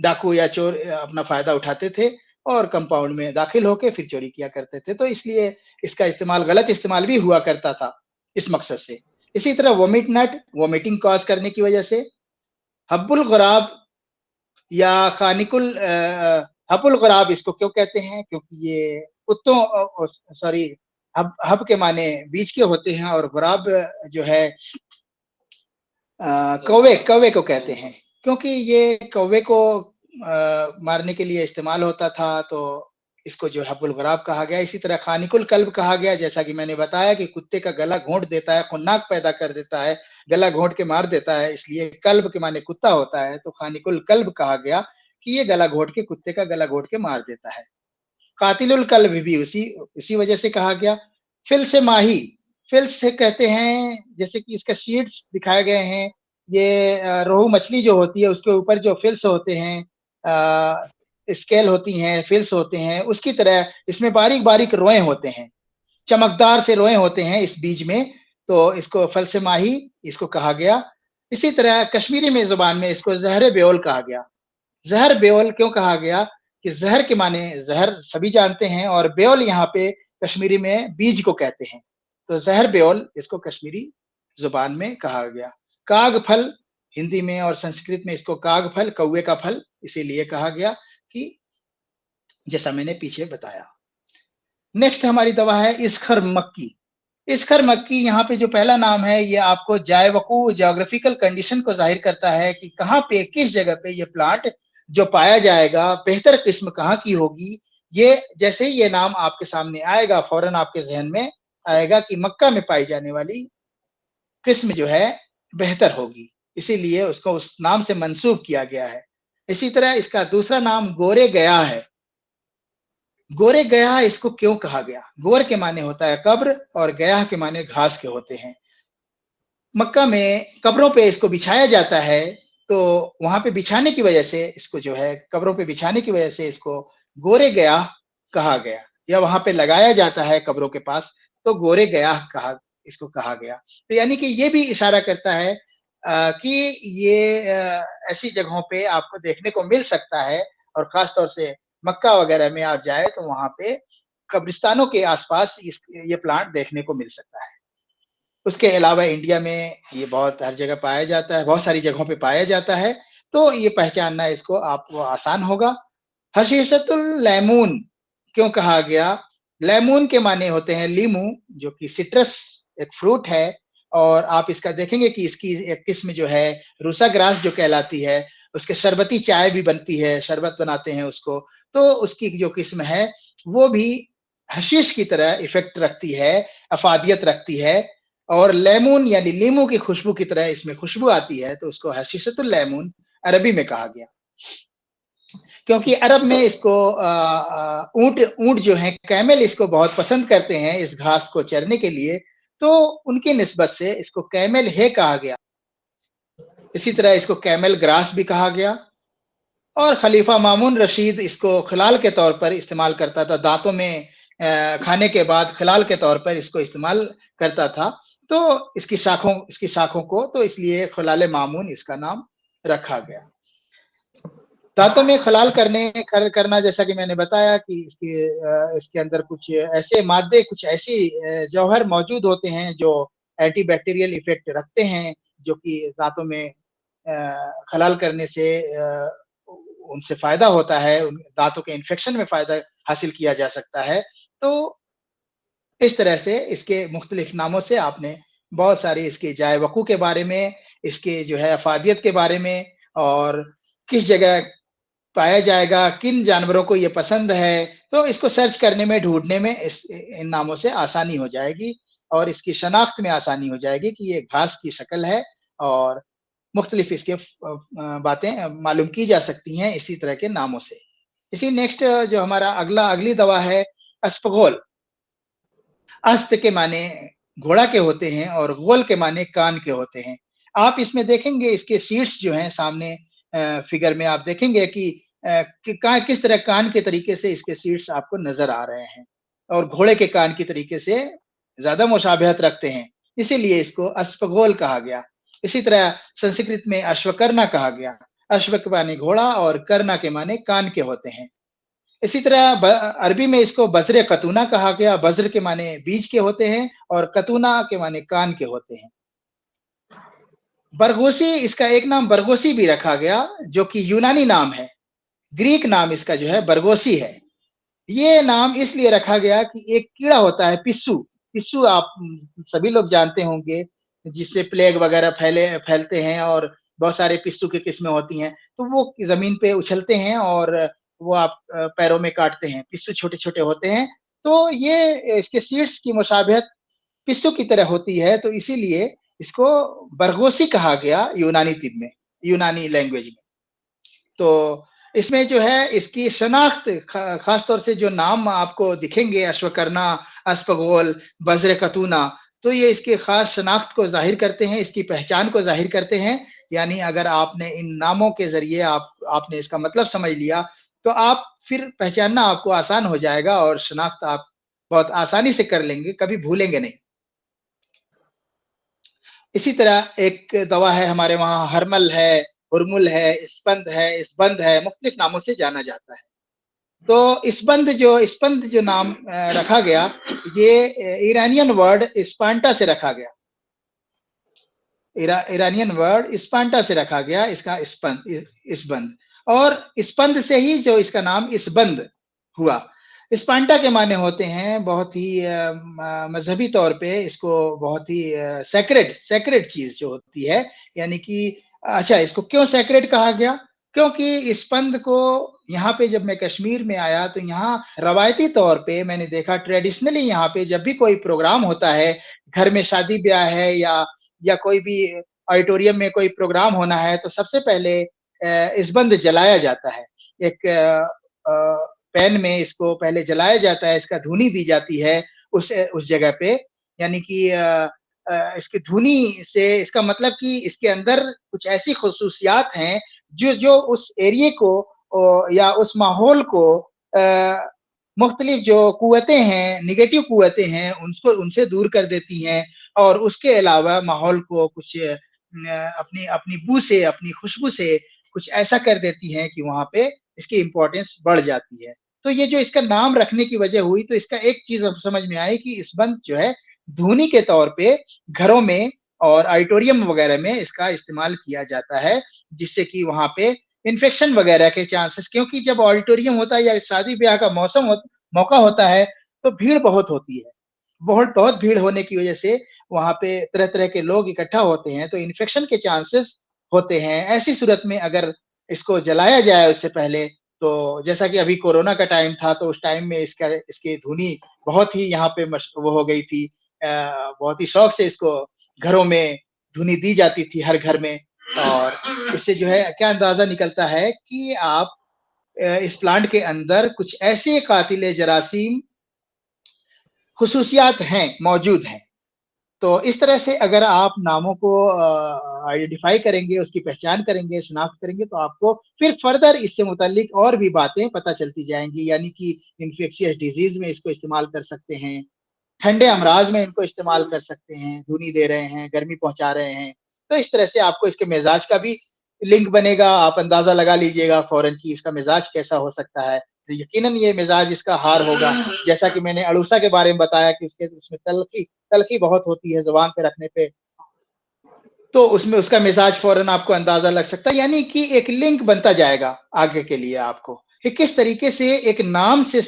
डाकू या चोर अपना फायदा उठाते थे और कंपाउंड में दाखिल होके फिर चोरी किया करते थे। तो इसलिए इसका इस्तेमाल, गलत इस्तेमाल भी हुआ करता था इस मकसद से। इसी तरह वोमिट नट, वोमिटिंग कॉज करने की वजह से। हब्बुल गुराब या खानिकुल हब्बुल गुराब इसको क्यों कहते हैं? क्योंकि ये कुत्तों, सॉरी, हब के माने बीज के होते हैं, और गुराब जो है कौवे को कहते हैं, क्योंकि ये कौवे को मारने के लिए इस्तेमाल होता था, तो इसको जो है हब्बुल गुराब कहा गया। इसी तरह खानिकुल कल्ब कहा गया, जैसा कि मैंने बताया कि कुत्ते का गला घोंट देता है, खुन्नाक पैदा कर देता है, गला घोंट के मार देता है, इसलिए कल्ब के माने कुत्ता होता है, तो खानिकुल कल्ब कहा गया कि ये गला घोंट के कुत्ते का गला घोंट के मार देता है। कातिलुल कल्ब भी उसी वजह से कहा गया। फिल से माही, फिल से कहते हैं, जैसे कि इसका शीट्स दिखाए गए हैं, ये रोहू मछली जो होती है उसके ऊपर जो फिल्स होते हैं, स्केल होती हैं, फिल्स होते हैं, उसकी तरह इसमें बारीक-बारीक रोएँ होते हैं, चमकदार से रोएँ होते हैं इस बीज में, तो इसको फल से माही इसको कहा गया। इसी तरह कश्मीरी में ज़ुबान में इसको ज़हर बेओल कहा गया। ज़हर बेओल क्यों कहा गया कि ज़हर के माने ज़हर सभी जानते हैं और बेओल यहाँ पे कश्मीरी में बीज को कहते हैं, तो ज़हर बेओल इसको कश्मीरी ज़ुबान में कहा गया। काग फल हिंदी में और संस्कृत में इसको काग फल, कौवे का फल इसीलिए कहा गया कि जैसा मैंने पीछे बताया। नेक्स्ट हमारी दवा है इसखर मक्की। इसखर मक्की यहाँ पे जो पहला नाम है ये आपको जायवकू ज्योग्राफिकल कंडीशन को ज़ाहिर करता है कि कहाँ पे किस जगह पे ये प्लांट जो पाया जाएगा, बेहतर किस्म कहाँ की होगी। ये जैसे ही ये नाम आपके सामने आएगा फौरन आपके ज़हन में आएगा कि मक्का में पाई जाने वाली किस्म जो है बेहतर होगी, इसीलिए उसको उस नाम से मंसूब किया गया है। इसी तरह इसका दूसरा नाम गोरे गया है। गोरे गया इसको क्यों कहा गया? गोर के माने होता है कब्र और गया के माने घास के होते हैं। मक्का में कब्रों पे इसको बिछाया जाता है, तो वहां पे बिछाने की वजह से इसको जो है कब्रों पे बिछाने की वजह से इसको गोरे गया कहा गया, या वहां पे लगाया जाता है कब्रों के पास, तो गोरे गया इसको कहा गया। तो यानी कि ये भी इशारा करता है कि ये ऐसी जगहों पे आपको देखने को मिल सकता है, और खास तौर से मक्का वगैरह में आप जाए तो वहां पे कब्रिस्तानों के आसपास ये प्लांट देखने को मिल सकता है। उसके अलावा इंडिया में ये बहुत हर जगह पाया जाता है, बहुत सारी जगहों पे पाया जाता है, तो ये पहचानना इसको आपको आसान होगा। हशीशतुल लेमून क्यों कहा गया? लेमून के माने होते हैं लीमू, जो कि सिट्रस एक फ्रूट है, और आप इसका देखेंगे कि इसकी एक किस्म जो है रूसा ग्रास जो कहलाती है, उसके शरबती चाय भी बनती है, शरबत बनाते हैं उसको, तो उसकी जो किस्म है वो भी हशीश की तरह इफेक्ट रखती है, अफादियत रखती है, और लेमून यानी लीमू की खुशबू की तरह इसमें खुशबू आती है, तो उसको हशीशतुल लेमून अरबी में कहा गया। क्योंकि अरब में इसको ऊंट जो है कैमल इसको बहुत पसंद करते हैं इस घास को चरने के लिए, तो उनकी निस्बत से इसको कैमल है कहा गया। इसी तरह इसको कैमल ग्रास भी कहा गया। और खलीफा मामून रशीद इसको खिलाल के तौर पर इस्तेमाल करता था, दांतों में खाने के बाद खिलाल के तौर पर इसको इस्तेमाल करता था, तो इसकी शाखों को, तो इसलिए खिलाल मामून इसका नाम रखा गया। दांतों में खलाल करना, जैसा कि मैंने बताया कि इसके अंदर कुछ ऐसे मादे, कुछ ऐसी जौहर मौजूद होते हैं जो एंटीबैक्टीरियल इफेक्ट रखते हैं, जो कि दांतों में खलाल करने से उनसे फायदा होता है, दांतों के इन्फेक्शन में फायदा हासिल किया जा सकता है। तो इस तरह से इसके मुख्तलिफ नामों से आपने बहुत सारी इसके जाय वकू के बारे में, इसके जो है अफादियत के बारे में, और किस जगह पाया जाएगा, किन जानवरों को ये पसंद है, तो इसको सर्च करने में, ढूंढने में इन नामों से आसानी हो जाएगी, और इसकी शनाख्त में आसानी हो जाएगी कि ये घास की शक्ल है, और मुख्तलिफ इसके बातें मालूम की जा सकती हैं इसी तरह के नामों से। इसी नेक्स्ट जो हमारा अगली दवा है अस्पगोल। अस्प के माने घोड़ा के होते हैं और गोल के माने कान के होते हैं। आप इसमें देखेंगे इसके सीड्स जो हैं सामने फिगर में आप देखेंगे कि किस तरह कान के तरीके से इसके सीड्स आपको नजर आ रहे हैं, और घोड़े के कान की तरीके से ज्यादा मुशाबहत रखते हैं, इसीलिए इसको अस्पगोल कहा गया। इसी तरह संस्कृत में अश्वकर्णा कहा गया। अश्व के माने घोड़ा और कर्णा के माने कान के होते हैं। इसी तरह अरबी में इसको बजरे कतूना कहा गया। बज्र के माने बीज के होते हैं और कतूना के माने कान के होते हैं। बरगोसी, इसका एक नाम बरगोसी भी रखा गया, जो कि यूनानी नाम है। ग्रीक नाम इसका जो है बरगोसी है। ये नाम इसलिए रखा गया कि एक कीड़ा होता है पिस्सू। पिस्सू आप सभी लोग जानते होंगे, जिससे प्लेग वगैरह फैलते हैं, और बहुत सारे पिस्सू की किस्में होती हैं, तो वो जमीन पे उछलते हैं और वो आप पैरों में काटते हैं। पिस्सू छोटे-छोटे होते हैं, तो ये इसके सीड्स की मुशाबहत पिस्सू की तरह होती है, तो इसीलिए इसको बरगोसी कहा गया यूनानी तिब में, यूनानी लैंग्वेज में। तो इसमें जो है इसकी शनाख्त खास तौर से जो नाम आपको दिखेंगे अश्वकर्णा, अस्पगोल, बज्र कतूना, तो ये इसकी खास शनाख्त को ज़ाहिर करते हैं, इसकी पहचान को ज़ाहिर करते हैं। यानी अगर आपने इन नामों के ज़रिए आपने इसका मतलब समझ लिया, तो आप फिर पहचानना आपको आसान हो जाएगा और शनाख्त आप बहुत आसानी से कर लेंगे, कभी भूलेंगे नहीं। इसी तरह एक दवा है हमारे वहाँ हरमल है, हुरमुल है, इसबंद है, मुख्तलिफ नामों से जाना जाता है। तो इसबंद जो नाम रखा गया, ये ईरानियन वर्ड स्पांटा से रखा गया। ईरानियन वर्ड स्पांटा से रखा गया इसका इसबंद, और इसबंद से ही जो इसका नाम इसबंद हुआ। स्पांटा के माने होते हैं बहुत ही मजहबी तौर पे इसको बहुत ही सैक्रेड चीज जो होती है, यानी कि अच्छा इसको क्यों सैक्रेड कहा गया? क्योंकि स्पंद को यहाँ पे जब मैं कश्मीर में आया तो यहाँ रवायती तौर पे मैंने देखा, ट्रेडिशनली यहाँ पे जब भी कोई प्रोग्राम होता है, घर में शादी ब्याह है या कोई भी ऑडिटोरियम में कोई प्रोग्राम होना है, तो सबसे पहले इसबंद जलाया जाता है। एक पैन में इसको पहले जलाया जाता है, इसका धुनी दी जाती है उस जगह पे, यानी कि इसकी धुनी से इसका मतलब कि इसके अंदर कुछ ऐसी खुसूसियात हैं जो उस एरिये को या उस माहौल को मुख्तलिफ जो कुव्वतें हैं, नेगेटिव कुव्वतें हैं, उनसे दूर कर देती हैं, और उसके अलावा माहौल को कुछ अपनी अपनी बू से, अपनी खुशबू से कुछ ऐसा कर देती हैं कि वहाँ पे इसकी इम्पोर्टेंस बढ़ जाती है। तो ये जो इसका नाम रखने की वजह हुई, तो इसका एक चीज अब समझ में आई कि इसबंद जो है धुनी के तौर पे घरों में और ऑडिटोरियम वगैरह में इसका इस्तेमाल किया जाता है, जिससे कि वहाँ पे इन्फेक्शन वगैरह के चांसेस, क्योंकि जब ऑडिटोरियम होता है या शादी ब्याह का मौका होता है, तो भीड़ बहुत होती है। बहुत भीड़ होने की वजह से वहाँ पे तरह-तरह के लोग इकट्ठा होते हैं, तो इन्फेक्शन के चांसेस होते हैं। ऐसी सूरत में अगर इसको जलाया जाए उससे पहले, तो जैसा कि अभी कोरोना का टाइम था, तो उस टाइम में इसकी धुनी बहुत ही यहाँ पे वो हो गई थी। बहुत ही शौक से इसको घरों में धुनी दी जाती थी हर घर में, और इससे जो है क्या अंदाजा निकलता है कि आप इस प्लांट के अंदर कुछ ऐसे कातिल जरासीम खुसूसियात हैं, मौजूद हैं। तो इस तरह से अगर आप नामों को आइडेंटिफाई करेंगे, उसकी पहचान करेंगे, शिनाख्त करेंगे, तो आपको फिर फर्दर इससे मुताल्लिक और भी बातें पता चलती जाएंगी। यानी कि इन्फेक्शियस डिजीज में इसको इस्तेमाल कर सकते हैं, ठंडे अमराज में इनको इस्तेमाल कर सकते हैं, धुनी दे रहे हैं, गर्मी पहुंचा रहे हैं। तो इस तरह से आपको इसके मिजाज का भी लिंक बनेगा, आप अंदाजा लगा लीजिएगा फौरन कि इसका मिजाज कैसा हो सकता है। तो यकीनन ये मिजाज इसका हार होगा, जैसा कि मैंने अड़ूसा के बारे में बताया कि उसमें तलखी बहुत होती है जुबान पे रखने पे, तो उसमें उसका मिजाज फौरन आपको अंदाजा लग सकता है। यानी कि एक लिंक बनता जाएगा आगे के लिए आपको कि किस तरीके से एक नाम से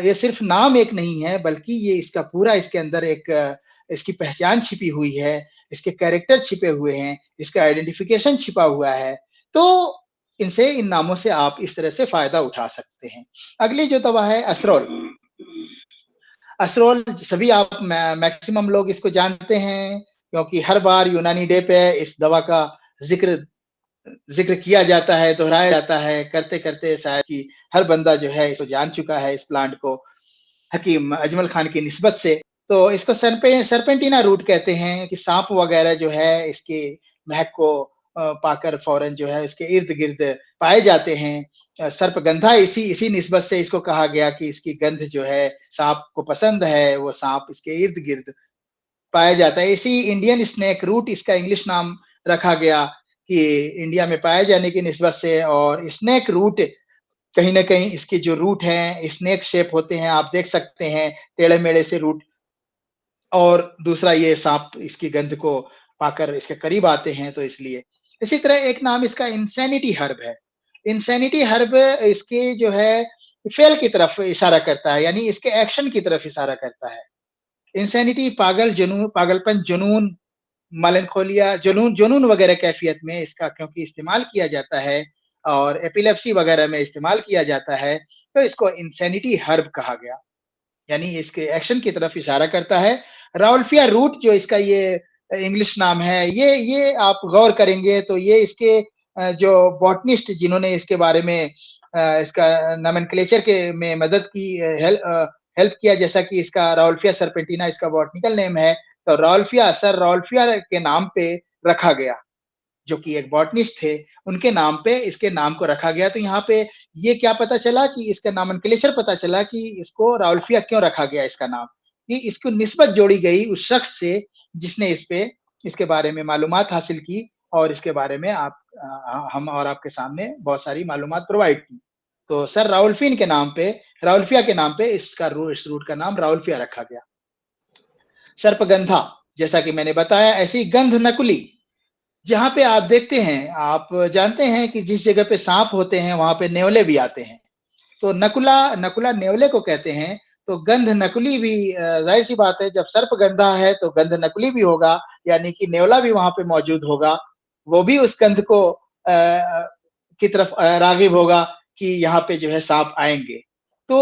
ये सिर्फ नाम एक नहीं है, बल्कि ये इसका पूरा इसके अंदर एक इसकी पहचान छिपी हुई है, इसके कैरेक्टर छिपे हुए हैं, इसका आइडेंटिफिकेशन छिपा हुआ है। तो इन नामों से आप इस तरह से फायदा उठा सकते हैं। अगली जो दवा है असरोल। असरोल सभी आप मैक्सिमम लोग इसको जानते हैं, क्योंकि हर बार यूनानी डे पे इस दवा का जिक्र किया जाता है, दोहराया जाता है, करते करते शायद कि हर बंदा जो है इसको जान चुका है, इस प्लांट को हकीम अजमल खान की निस्बत से। तो इसको सरपेंटिना रूट कहते हैं कि सांप वगैरह जो है इसके महक को पाकर फौरन जो है इसके इर्द गिर्द पाए जाते हैं। सर्पगंधा इसी निस्बत से इसको कहा गया कि इसकी गंध जो है सांप को पसंद है, वो सांप इसके इर्द गिर्द पाया जाता है। इसी इंडियन स्नेक रूट इसका इंग्लिश नाम रखा गया कि इंडिया में पाए जाने की निस्बत से, और स्नेक रूट कहीं ना कहीं इसके जो रूट हैं स्नेक शेप होते हैं, आप देख सकते हैं टेढ़े मेढ़े से रूट, और दूसरा ये सांप इसकी गंध को पाकर इसके करीब आते हैं, तो इसलिए। इसी तरह एक नाम इसका इंसैनिटी हर्ब है। इंसैनिटी हर्ब इसके जो है फेल की तरफ इशारा करता है, यानी इसके एक्शन की तरफ इशारा करता है। इंसैनिटी पागलपन, जुनून मेलानकोलिया, जुनून वगैरह कैफियत में इसका क्योंकि इस्तेमाल किया जाता है और एपिलेप्सी वगैरह में इस्तेमाल किया जाता है, तो इसको इंसैनिटी हर्ब कहा गया। यानी इसके एक्शन की तरफ इशारा करता है। राउल्फिया रूट जो इसका ये इंग्लिश नाम है, ये आप गौर करेंगे तो ये इसके जो बॉटनिस्ट जिन्होंने इसके बारे में इसका नोमेनक्लेचर के में मदद की, हेल्प किया, जैसा कि इसका राउल्फिया सर्पेंटिना इसका बॉटनिकल नेम है, तो सर राउल्फिया के नाम पे रखा गया, जो कि एक बॉटनिस्ट थे, उनके नाम पे इसके नाम को रखा गया। तो यहाँ पे ये क्या पता चला कि इसका नोमेनक्लेचर पता चला कि इसको राउल्फिया क्यों रखा गया इसका नाम, कि इसको निस्बत जोड़ी गई उस शख्स से जिसने इसके बारे में मालूमात हासिल की और इसके बारे में हम और आपके सामने बहुत सारी मालूमात प्रोवाइड की। तो सर राउल्फिया के नाम पे इस रूट का नाम राउल्फिया रखा गया। सर्पगंधा, जैसा कि मैंने बताया, ऐसी गंध नकुली, जहाँ पे आप देखते हैं, आप जानते हैं कि जिस जगह पे सांप होते हैं वहां पे नेवले भी आते हैं, तो नकुला नेवले को कहते हैं। तो गंध नकुली भी, जाहिर सी बात है, जब सर्प गंधा है तो गंध नकुली भी होगा, यानी कि नेवला भी वहां पे मौजूद होगा, वो भी उस गंध को की तरफ रागिब होगा कि यहाँ पे जो है सांप आएंगे। तो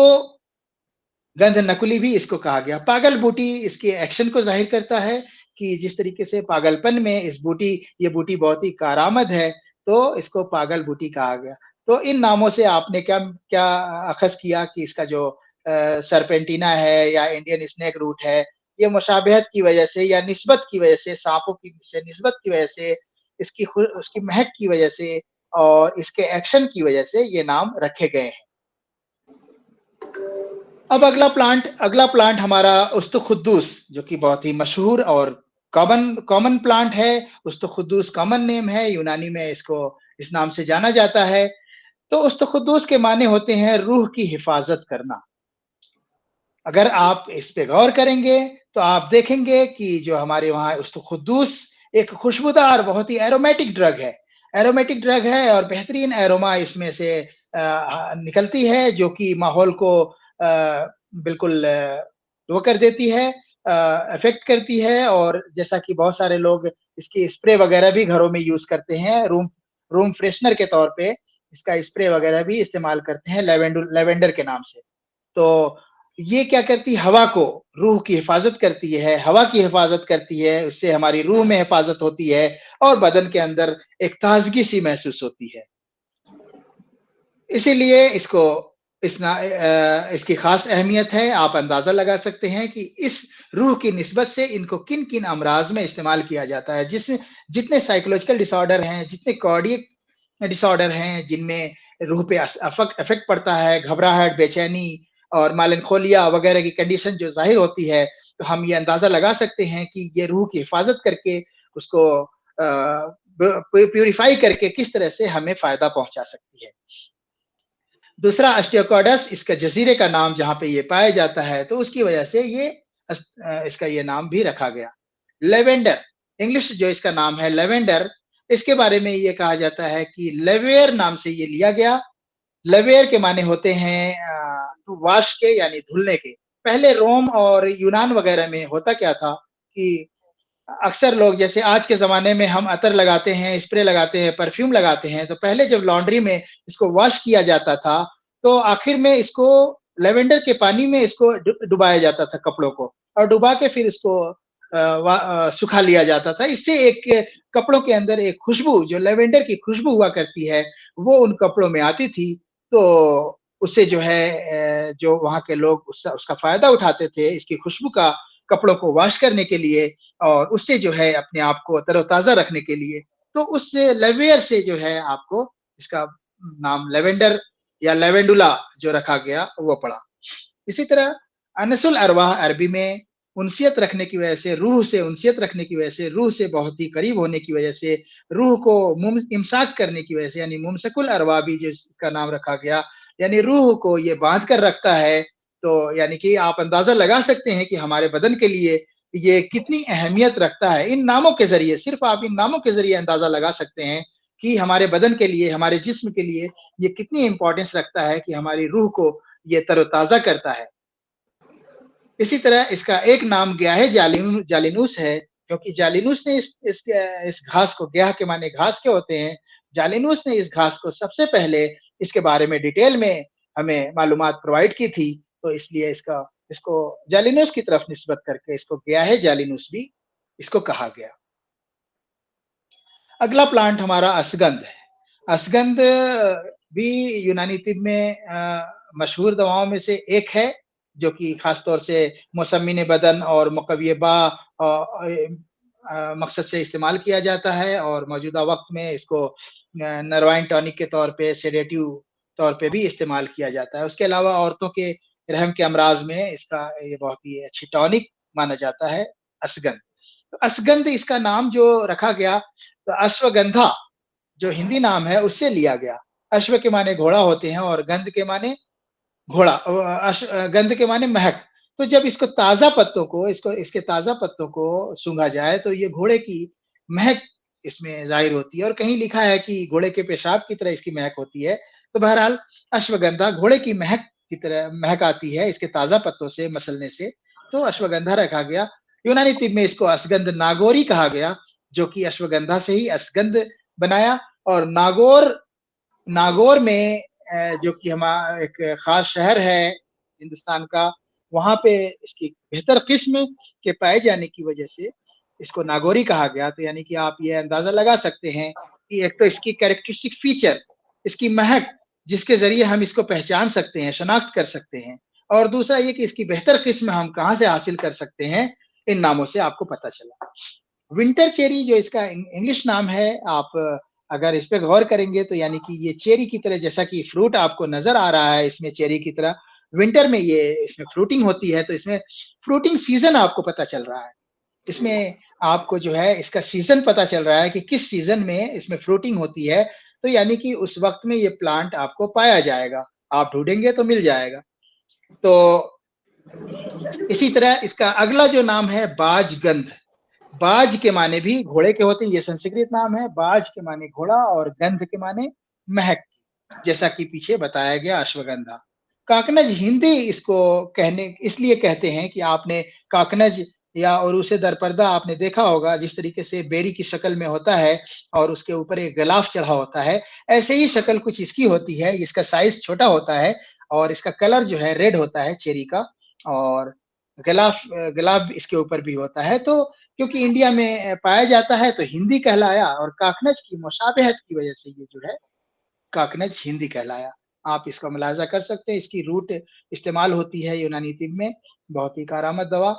गंध नकुली भी इसको कहा गया। पागल बूटी इसके एक्शन को जाहिर करता है कि जिस तरीके से पागलपन में ये बूटी बहुत ही कारामद है, तो इसको पागल बूटी कहा गया। तो इन नामों से आपने क्या क्या अखज़ किया कि इसका जो सर्पेंटिना है या इंडियन स्नेक रूट है, ये मुशाबहत की वजह से या निस्बत की वजह से, सांपों की से निस्बत की वजह से, उसकी महक की वजह से और इसके एक्शन की वजह से ये नाम रखे गए हैं। अब अगला प्लांट हमारा उस्तुखुद्दूस, जो कि बहुत ही मशहूर और कॉमन प्लांट है। उस्तुखुद्दूस कॉमन नेम है, यूनानी में इसको इस नाम से जाना जाता है। तो उस्तुखुद्दूस के माने होते हैं रूह की हिफाजत करना। अगर आप इस पे गौर करेंगे तो आप देखेंगे कि जो हमारे वहाँ उस्तुखुद्दूस एक खुशबूदार बहुत ही एरोमेटिक ड्रग है और बेहतरीन एरोमा इसमें से निकलती है, जो कि माहौल को बिल्कुल वो कर देती है, अफेक्ट करती है। और जैसा कि बहुत सारे लोग इसकी स्प्रे वगैरह भी घरों में यूज करते हैं, रूम फ्रेशनर के तौर पे इसका स्प्रे वगैरह भी इस्तेमाल करते हैं लेवेंडर के नाम से। तो ये क्या करती है, रूह की हिफाजत करती है, हवा की हिफाजत करती है, उससे हमारी रूह में हिफाजत होती है और बदन के अंदर एक ताजगी सी महसूस होती है। इसीलिए इसकी खास अहमियत है। आप अंदाजा लगा सकते हैं कि इस रूह की निस्बत से इनको किन किन अमराज में इस्तेमाल किया जाता है, जिसमें जितने साइकोलॉजिकल डिसऑर्डर हैं, जितने कार्डियक डिसऑर्डर हैं, जिनमें रूह पे अफेक्ट पड़ता है, घबराहट, बेचैनी और मेलानकोलिया वगैरह की कंडीशन जो जाहिर होती है, तो हम ये अंदाजा लगा सकते हैं कि ये रूह की हिफाजत करके उसको प्यूरिफाई करके किस तरह से हमें फायदा पहुंचा सकती है। दूसरा अस्टियोकॉडस, इसका जजीरे का नाम जहाँ पे ये पाया जाता है, तो उसकी वजह से इसका ये नाम भी रखा गया। लेवेंडर, इंग्लिश जो इसका नाम है लेवेंडर, इसके बारे में ये कहा जाता है कि लेवेयर नाम से ये लिया गया। लेवेयर के माने होते हैं वाश के, यानी धुलने के। पहले रोम और यूनान वगैरह में होता क्या था कि अक्सर लोग, जैसे आज के ज़माने में हम अतर लगाते हैं, स्प्रे लगाते हैं, परफ्यूम लगाते हैं, तो पहले जब लॉन्ड्री में इसको वॉश किया जाता था, तो आखिर में इसको लेवेंडर के पानी में इसको डुबाया जाता था कपड़ों को, और डुबा के फिर इसको सुखा लिया जाता था। इससे एक कपड़ों के अंदर एक खुशबू, जो लेवेंडर की खुशबू हुआ करती है, वो उन कपड़ों में आती थी। तो उससे जो है जो वहाँ के लोग उसका फ़ायदा उठाते थे, इसकी खुशबू का, कपड़ों को वॉश करने के लिए और उससे जो है अपने आप को तरोताज़ा रखने के लिए। तो उस लेवेयर से जो है आपको इसका नाम लेवेंडर या लेवेंडुला जो रखा गया वो पड़ा। इसी तरह अनसुल अरवाह अरबी में उनसियत रखने की वजह से, रूह से उनसियत रखने की वजह से, रूह से बहुत ही करीब होने की वजह से, रूह को इमसाक करने की वजह से, यानी मुमसकुल अरवाह भी जो इसका नाम रखा गया, यानी रूह को ये बांध कर रखता है। तो यानी कि आप अंदाजा लगा सकते हैं कि हमारे बदन के लिए ये कितनी अहमियत रखता है। इन नामों के ज़रिए, सिर्फ़ आप इन नामों के ज़रिए अंदाजा लगा सकते हैं कि हमारे बदन के लिए, हमारे जिस्म के लिए ये कितनी इम्पोर्टेंस रखता है कि हमारी रूह को ये तरोताज़ा करता है। इसी तरह इसका एक नाम ग्याहे जालिनूस है, क्योंकि जालिनूस ने इस घास को, ग्याह के माने घास के होते हैं, जालिनूस ने इस घास को सबसे पहले इसके बारे में डिटेल में हमें मालूमात प्रोवाइड की थी, तो इसलिए इसको जालिनूस की तरफ निस्बत करके इसको ग्याह जालिनूस भी इसको कहा गया। अगला प्लांट हमारा अश्वगंध है। अश्वगंध भी यूनानी तिब में मशहूर दवाओं में से एक है, जो कि खास तौर से मौसमीन बदन और मुक़व्वी बा मकसद से इस्तेमाल किया जाता है, और मौजूदा वक्त में इसको नरवाइन टॉनिक के तौर पे, सेडेटिव तौर पे भी इस्तेमाल किया जाता है। उसके अलावा औरतों के रहम के अमराज में इसका ये बहुत ही अच्छी टॉनिक माना जाता है अश्वगंध। तो अश्वगंध इसका नाम जो रखा गया, तो अश्वगंधा जो हिंदी नाम है उससे लिया गया। अश्व के माने घोड़ा होते हैं और गंध के माने घोड़ा, गंध के माने महक। तो जब इसको ताजा पत्तों को इसके ताजा पत्तों को सूंघा जाए तो ये घोड़े की महक इसमें जाहिर होती है, और कहीं लिखा है कि घोड़े के पेशाब की तरह इसकी महक होती है। तो बहरहाल अश्वगंधा घोड़े की महक की तरह महक आती है इसके ताजा पत्तों से मसलने से, तो अश्वगंधा रखा गया। यूनानी तिब में इसको अश्वगंध नागोरी कहा गया, जो कि अश्वगंधा से ही अश्वगंध बनाया। और नागौर में जो कि हमारा एक खास शहर है हिंदुस्तान का, वहां पे इसकी बेहतर किस्म के पाए जाने की वजह से इसको नागौरी कहा गया। तो यानी कि आप ये अंदाजा लगा सकते हैं कि एक तो इसकी कैरेक्टरिस्टिक फीचर, इसकी महक, जिसके जरिए हम इसको पहचान सकते हैं, शनाख्त कर सकते हैं, और दूसरा ये कि इसकी बेहतर किस्म हम कहाँ से हासिल कर सकते हैं, इन नामों से आपको पता चला। विंटर चेरी जो इसका इंग्लिश नाम है, आप अगर इस पे गौर करेंगे तो यानी कि ये चेरी की तरह, जैसा कि फ्रूट आपको नजर आ रहा है इसमें चेरी की तरह, विंटर में ये इसमें फ्रूटिंग होती है, तो इसमें फ्रूटिंग सीजन आपको पता चल रहा है। इसमें आपको जो है इसका सीजन पता चल रहा है कि किस सीजन में इसमें फ्रूटिंग होती है, तो यानी कि उस वक्त में ये प्लांट आपको पाया जाएगा, आप ढूंढेंगे तो मिल जाएगा। तो इसी तरह इसका अगला जो नाम है बाजगंध। बाज के माने भी घोड़े के होते हैं, ये संस्कृत नाम है। बाज के माने घोड़ा और गंध के माने महक, जैसा कि पीछे बताया गया अश्वगंधा। काकनज हिंदी इसको कहने इसलिए कहते हैं कि आपने काकनज या और उसे दरपर्दा आपने देखा होगा, जिस तरीके से बेरी की शक्ल में होता है और उसके ऊपर एक गलाफ चढ़ा होता है, ऐसे ही शक्ल कुछ इसकी होती है। इसका साइज छोटा होता है और इसका कलर जो है रेड होता है चेरी का, और गलाफ इसके ऊपर भी होता है। तो क्योंकि इंडिया में पाया जाता है तो हिंदी कहलाया, और काकनज की मुशाबहत की वजह से ये जो है काकनज हिंदी कहलाया। आप इसका मुलाजा कर सकते हैं, इसकी रूट इस्तेमाल होती है यूनानी तिब में, बहुत ही कारामद दवा,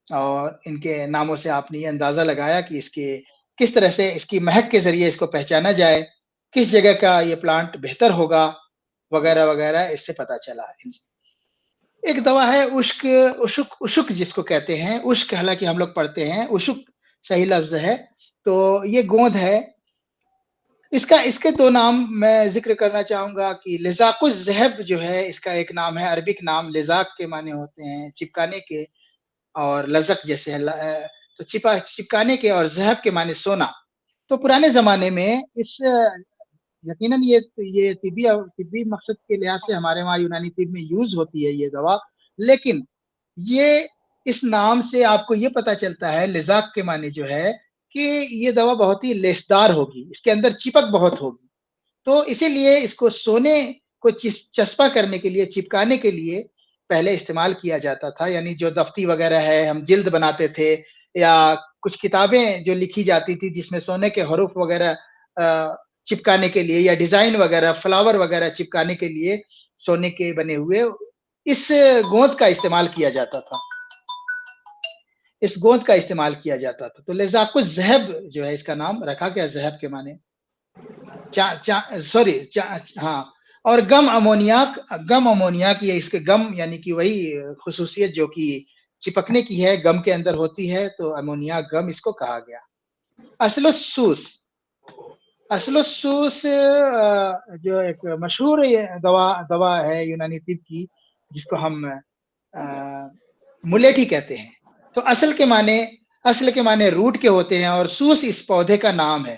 और इनके नामों से आपने ये अंदाजा लगाया कि इसके किस तरह से इसकी महक के जरिए इसको पहचाना जाए, किस जगह का ये प्लांट बेहतर होगा, वगैरह वगैरह, इससे पता चला। एक दवा है उशुक जिसको कहते हैं, उश्क हालांकि हम लोग पढ़ते हैं, उशुक सही लफ्ज है। तो ये गोंद है। इसके दो नाम मैं जिक्र करना चाहूंगा कि लिजाकुज ज़हब जो है इसका एक नाम है, अरबिक नाम। लिजाक के माने होते हैं चिपकाने के, और लजक जैसे तो चिपकाने के, और ज़हब के माने सोना। तो पुराने जमाने में यकीनन ये तिब्बी मकसद के लिहाज से हमारे वहाँ यूनानी तिब में यूज होती है ये दवा, लेकिन ये इस नाम से आपको ये पता चलता है, लिजाक के माने जो है कि ये दवा बहुत ही लेसदार होगी, इसके अंदर चिपक बहुत होगी। तो इसीलिए इसको सोने को चस्पा करने के लिए, चिपकाने के लिए पहले इस्तेमाल किया जाता था। यानी जो दफ्ती वगैरह है, हम जिल्द बनाते थे, या कुछ किताबें जो लिखी जाती थी जिसमें सोने के हरूफ वगैरह चिपकाने के लिए, या डिजाइन वगैरह, फ्लावर वगैरह चिपकाने के लिए सोने के बने हुए इस गोंद का इस्तेमाल किया जाता था। इस गोंद का इस्तेमाल किया जाता था। तो लिजाकुज ज़हब जो है इसका नाम रखा गया, ज़हब के माने हाँ। और गम अमोनियाक, ये इसके गम यानी कि वही खुसूसियत जो कि चिपकने की है, गम के अंदर होती है, तो अमोनिया गम इसको कहा गया। असलोसूस जो एक मशहूर दवा है यूनानी तिब की, जिसको हम मुलेठी कहते हैं। तो असल के माने रूट के होते हैं, और सूस इस पौधे का नाम है।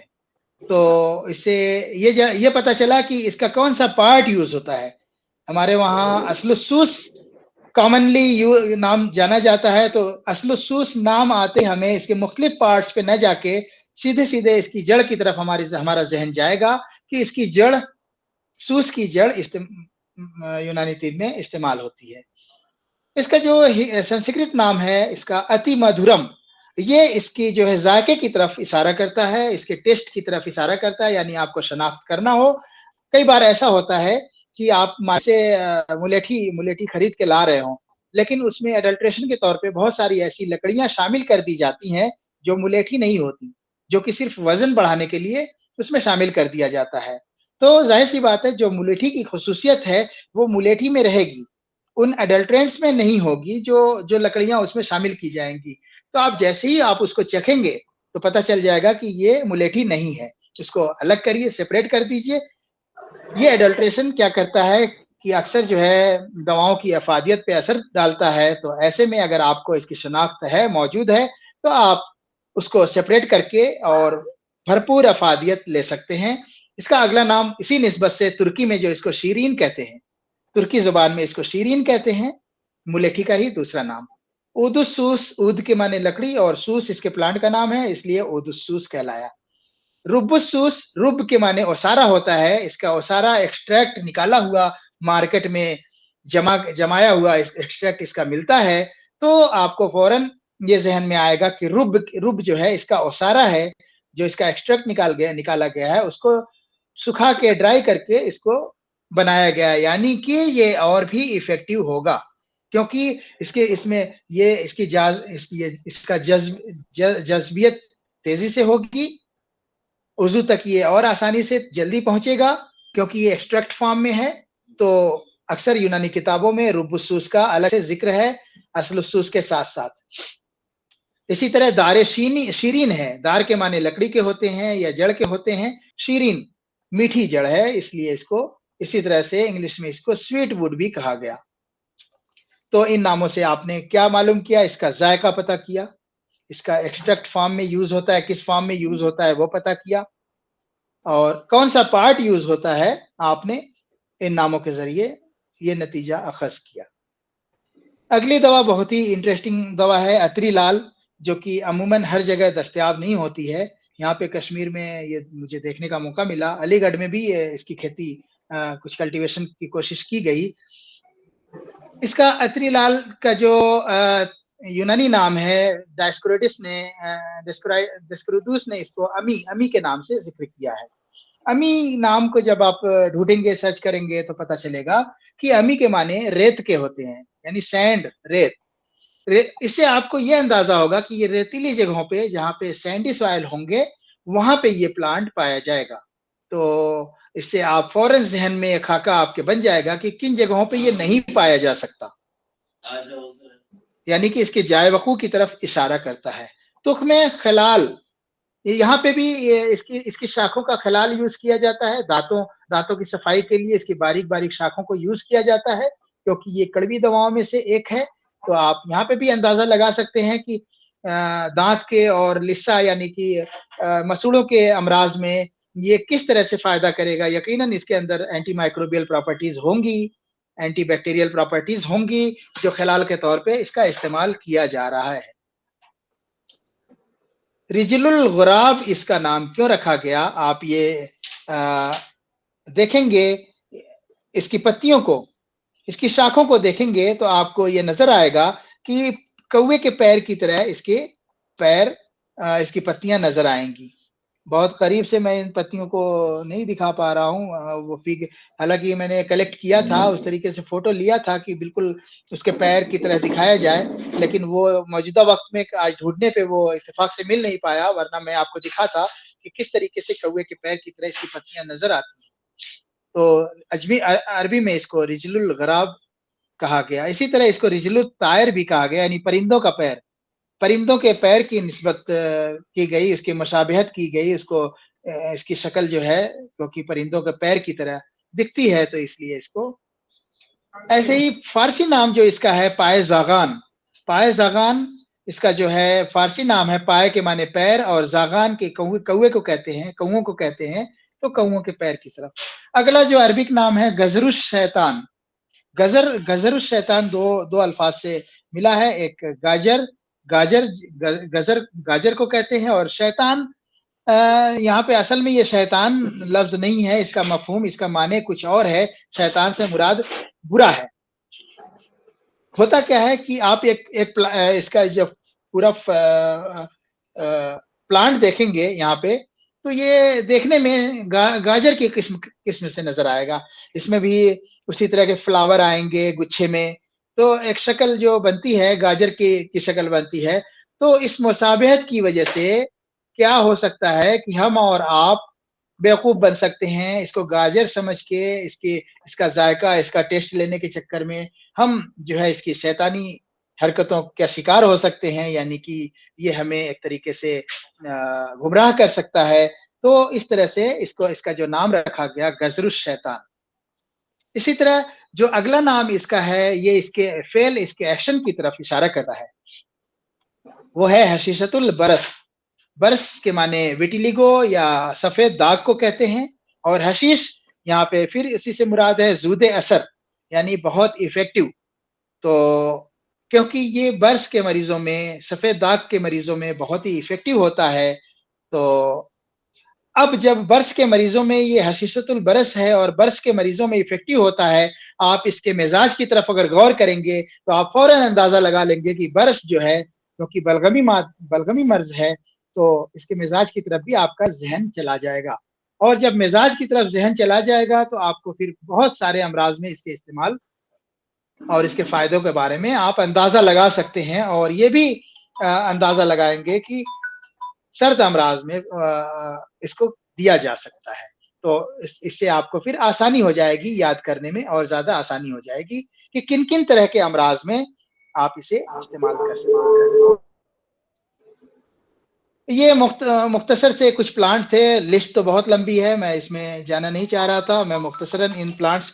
तो इससे ये पता चला कि इसका कौन सा पार्ट यूज होता है। हमारे वहाँ असलसूस कॉमनली नाम जाना जाता है। तो अस्लुसूस नाम आते हमें इसके मुख्तलिफ पार्ट्स पे न जाके सीधे सीधे इसकी जड़ की तरफ हमारा जहन जाएगा कि इसकी जड़, सूस की जड़ यूनानी तिब में इस्तेमाल होती है। इसका जो संस्कृत नाम है, इसका अति मधुरम, ये इसकी जो है जायके की तरफ इशारा करता है, इसके टेस्ट की तरफ इशारा करता है, यानी आपको शनाख्त करना हो। कई बार ऐसा होता है कि आप से मुलेठी खरीद के ला रहे हो, लेकिन उसमें अडल्ट्रेशन के तौर पे बहुत सारी ऐसी लकड़ियां शामिल कर दी जाती हैं जो मुलेठी नहीं होती, जो कि सिर्फ वजन बढ़ाने के लिए उसमें शामिल कर दिया जाता है। तो जाहिर सी बात है, जो मुलेठी की खुसूसियत है वो मुलेठी में रहेगी, उन अडल्ट्रेंट्स में नहीं होगी जो लकड़ियां उसमें शामिल की जाएंगी। तो आप जैसे ही आप उसको चखेंगे तो पता चल जाएगा कि ये मुलेठी नहीं है। इसको अलग करिए, सेपरेट कर दीजिए। ये एडल्ट्रेशन क्या करता है कि अक्सर जो है दवाओं की अफादियत पे असर डालता है। तो ऐसे में अगर आपको इसकी शनाख्त है, मौजूद है, तो आप उसको सेपरेट करके और भरपूर अफादियत ले सकते हैं। इसका अगला नाम इसी निस्बत से तुर्की में जो इसको शीरीन कहते हैं, तुर्की जुबान में इसको शीरीन कहते हैं, मुलेठी का ही दूसरा नाम। ऊदुसूस, ऊद के माने लकड़ी और सूस इसके प्लांट का नाम है, इसलिए ऊदुसूस कहलाया। रुबुसूस, रुब के माने ओसारा होता है, इसका ओसारा एक्सट्रैक्ट निकाला हुआ मार्केट में जमाया हुआ एक्सट्रैक्ट इसका मिलता है, तो आपको फौरन ये जहन में आएगा कि रुब जो है इसका ओसारा है, जो इसका एक्सट्रैक्ट निकाला गया है, उसको सुखा के ड्राई करके इसको बनाया गया है, यानी कि ये और भी इफेक्टिव होगा, क्योंकि इसमें ये इसका जज्बियत तेजी से होगी, उजू तक ये और आसानी से जल्दी पहुंचेगा, क्योंकि ये एक्सट्रैक्ट फॉर्म में है। तो अक्सर यूनानी किताबों में रुबुसूस का अलग से जिक्र है असलुसूस के साथ साथ। इसी तरह दारे शीरीन है, दार के माने लकड़ी के होते हैं या जड़ के होते हैं, शीरीन मीठी जड़ है, इसलिए इसको इसी तरह से इंग्लिश में इसको स्वीट वुड भी कहा गया। तो इन नामों से आपने क्या मालूम किया? इसका जायका पता किया, इसका एक्सट्रैक्ट फॉर्म में यूज होता है, किस फॉर्म में यूज होता है वो पता किया, और कौन सा पार्ट यूज होता है आपने इन नामों के जरिए ये नतीजा अखज किया। अगली दवा बहुत ही इंटरेस्टिंग दवा है, अतरी लाल, जो कि अमूमन हर जगह दस्तयाब नहीं होती है। यहाँ पे कश्मीर में ये मुझे देखने का मौका मिला, अलीगढ़ में भी इसकी खेती कुछ कल्टीवेशन की कोशिश की गई। इसका अतरी लाल का जो यूनानी नाम है, डिस्क्रोदूस ने इसको अमी के नाम से जिक्र किया है। अमी नाम को जब आप ढूंढेंगे, सर्च करेंगे, तो पता चलेगा कि अमी के माने रेत के होते हैं, यानी सैंड, रेत। इससे आपको ये अंदाजा होगा कि ये रेतीली जगहों पे, जहाँ पे सैंडी सॉइल होंगे, वहां पे ये प्लांट पाया जाएगा। तो इससे आप फौरन जहन में खाका आपके बन जाएगा कि किन जगहों पे ये नहीं पाया जा सकता, यानी कि इसके जाए वकू की तरफ इशारा करता है। तुख में खलाल, यहाँ पे भी इसकी शाखों का खलाल यूज किया जाता है, दांतों की सफाई के लिए इसकी बारीक बारीक शाखों को यूज किया जाता है, क्योंकि ये कड़वी दवाओं में से एक है। तो आप यहाँ पे भी अंदाजा लगा सकते हैं कि दांत के और लिस्सा यानी कि मसूड़ों के अमराज में ये किस तरह से फायदा करेगा। यकीनन इसके अंदर एंटी माइक्रोबियल प्रॉपर्टीज होंगी, एंटी बैक्टीरियल प्रॉपर्टीज होंगी, जो खलाल के तौर पे इसका इस्तेमाल किया जा रहा है। रिजलुल गुराब इसका नाम क्यों रखा गया, आप ये देखेंगे, इसकी पत्तियों को, इसकी शाखों को देखेंगे तो आपको ये नजर आएगा कि कौवे के पैर की तरह इसके पैर, इसकी पत्तियां नजर आएंगी। बहुत करीब से मैं इन पत्तियों को नहीं दिखा पा रहा हूँ, वो फिग, हालांकि मैंने कलेक्ट किया था, उस तरीके से फोटो लिया था कि बिल्कुल उसके पैर की तरह दिखाया जाए, लेकिन वो मौजूदा वक्त में आज ढूंढने पे वो इत्तेफाक से मिल नहीं पाया, वरना मैं आपको दिखाता कि किस तरीके से कौवे के पैर की तरह इसकी पत्तियां नजर आती हैं। तो अरबी में इसको रिजलुल गराब कहा गया। इसी तरह इसको रिजलुल तायर भी कहा गया, यानी परिंदों का पैर, परिंदों के पैर की निस्बत की गई, उसकी मुशाबहत की गई, उसको इसकी शक्ल जो है क्योंकि परिंदों के पैर की तरह दिखती है, तो इसलिए इसको। ऐसे ही फारसी नाम जो इसका है पाए जागान, पाए जागान इसका जो है फारसी नाम है, पाए के माने पैर और जागान के कौवे को कहते हैं, कौओं को कहते हैं, तो कौओं के पैर की तरफ। अगला जो अरबिक नाम है गजरुश शैतान, गजरुश शैतान दो अल्फाज से मिला है। एक गाजर को कहते हैं, और शैतान यहाँ पे असल में ये शैतान लफ्ज नहीं है, इसका मफहूम, इसका माने कुछ और है। शैतान से मुराद बुरा है। होता क्या है कि आप इसका जब पूरा प्लांट देखेंगे यहाँ पे, तो ये देखने में गाजर की किस्म से नजर आएगा। इसमें भी उसी तरह के फ्लावर आएंगे गुच्छे में, तो एक शक्ल जो बनती है गाजर की शक्ल बनती है। तो इस मुसाबहत की वजह से क्या हो सकता है कि हम और आप बेवकूफ बन सकते हैं, इसको गाजर समझ के इसका जायका, इसका टेस्ट लेने के चक्कर में हम जो है इसकी शैतानी हरकतों का शिकार हो सकते हैं, यानी कि ये हमें एक तरीके से गुमराह कर सकता है। तो इस तरह से इसका जो नाम रखा गया गजरुश शैतान। इसी तरह जो अगला नाम इसका है, ये इसके एक्शन की तरफ इशारा कर रहा है, वो है हशीशतुल बरस। बरस के माने विटिलिगो या सफेद दाग को कहते हैं, और हशीश यहाँ पे फिर इसी से मुराद है जूदे असर, यानी बहुत इफेक्टिव। तो क्योंकि ये बर्स के मरीजों में, सफेद दाग के मरीजों में बहुत ही इफेक्टिव होता है, तो अब जब बर्स के मरीजों में ये हशीशतुल बरस है और बर्स के मरीजों में इफेक्टिव होता है, आप इसके मिजाज की तरफ अगर गौर करेंगे तो आप फौरन अंदाजा लगा लेंगे कि बरस जो है, क्योंकि बलगमी मर्ज है, तो इसके मिजाज की तरफ भी आपका जहन चला जाएगा। और जब मिजाज की तरफ जहन चला जाएगा तो आपको फिर बहुत सारे अमराज में इसके इस्तेमाल और इसके फायदों के बारे में आप अंदाजा लगा सकते हैं, और ये भी अंदाजा लगाएंगे कि सर्द अमराज में इसको दिया जा सकता है। तो इससे आपको फिर आसानी हो जाएगी याद करने में, और ज्यादा आसानी हो जाएगी कि किन किन तरह के अमराज में आप इसे इस्तेमाल कर सकते हैं। ये मुख्तसर से कुछ प्लांट थे, लिस्ट तो बहुत लंबी है, मैं इसमें जाना नहीं चाह रहा था। मैं मुख्तसरन इन प्लांट्स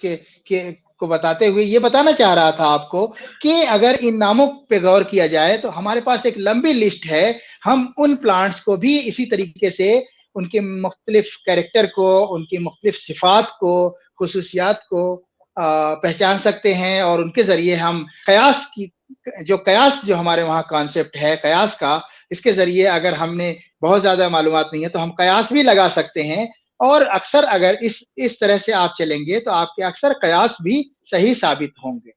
को बताते हुए ये बताना चाह रहा था आपको कि अगर इन नामों पे गौर किया जाए तो हमारे पास एक लंबी लिस्ट है। हम उन प्लांट्स को भी इसी तरीके से उनके मुख्तलिफ कैरेक्टर को, उनकी मुख्तलिफ सिफात को, खुसूसियात को पहचान सकते हैं, और उनके जरिए हम कयास जो हमारे वहाँ कॉन्सेप्ट है कयास का, इसके जरिए अगर हमने बहुत ज्यादा मालूमात नहीं है तो हम कयास भी लगा सकते हैं। और अक्सर अगर इस तरह से आप चलेंगे तो आपके अक्सर कयास भी सही साबित होंगे।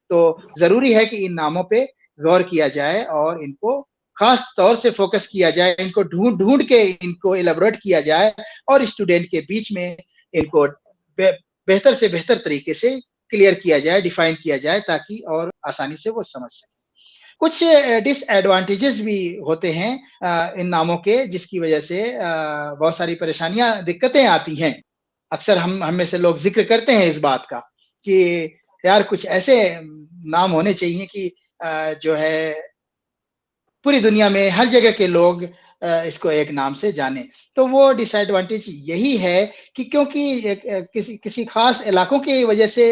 तो जरूरी है कि इन नामों पे गौर किया जाए और इनको खास तौर से फोकस किया जाए, इनको ढूंढ के इनको इलेबोरेट किया जाए, और स्टूडेंट के बीच में इनको बेहतर से बेहतर तरीके से क्लियर किया जाए, डिफाइन किया जाए, ताकि और आसानी से वो समझ सके। कुछ डिसएडवांटेजेस भी होते हैं इन नामों के, जिसकी वजह से बहुत सारी परेशानियां, दिक्कतें आती हैं। अक्सर हम में से लोग जिक्र करते हैं इस बात का कि यार कुछ ऐसे नाम होने चाहिए कि जो है पूरी दुनिया में हर जगह के लोग इसको एक नाम से जाने। तो वो डिसएडवांटेज यही है कि क्योंकि किसी खास इलाकों की वजह से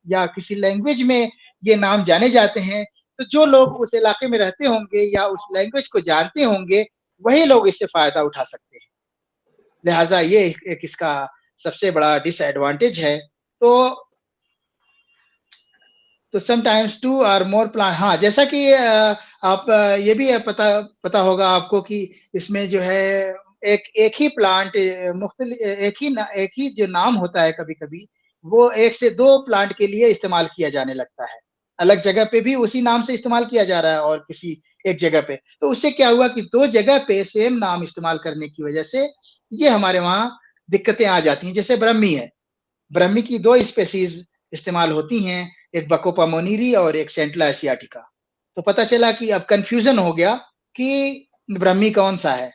या किसी लैंग्वेज में ये नाम जाने जाते हैं, तो जो लोग उस इलाके में रहते होंगे या उस लैंग्वेज को जानते होंगे, वही लोग इससे फायदा उठा सकते हैं। लिहाजा ये एक इसका सबसे बड़ा डिसएडवांटेज है। तो sometimes two or more plan, हाँ, जैसा कि आप ये भी पता होगा आपको कि इसमें जो है एक ही प्लांट एक ही जो नाम होता है, कभी कभी वो एक से दो प्लांट के लिए इस्तेमाल किया जाने लगता है। अलग जगह पे भी उसी नाम से इस्तेमाल किया जा रहा है और किसी एक जगह पे, तो उससे क्या हुआ कि दो जगह पे सेम नाम इस्तेमाल करने की वजह से ये हमारे वहाँ दिक्कतें आ जाती हैं। जैसे ब्रह्मी है, ब्रह्मी की दो स्पेसीज इस्तेमाल होती हैं, एक बकोपा मोनिरी और एक सेंटला एशियाटिका। तो पता चला कि अब कंफ्यूजन हो गया कि ब्रह्मी कौन सा है।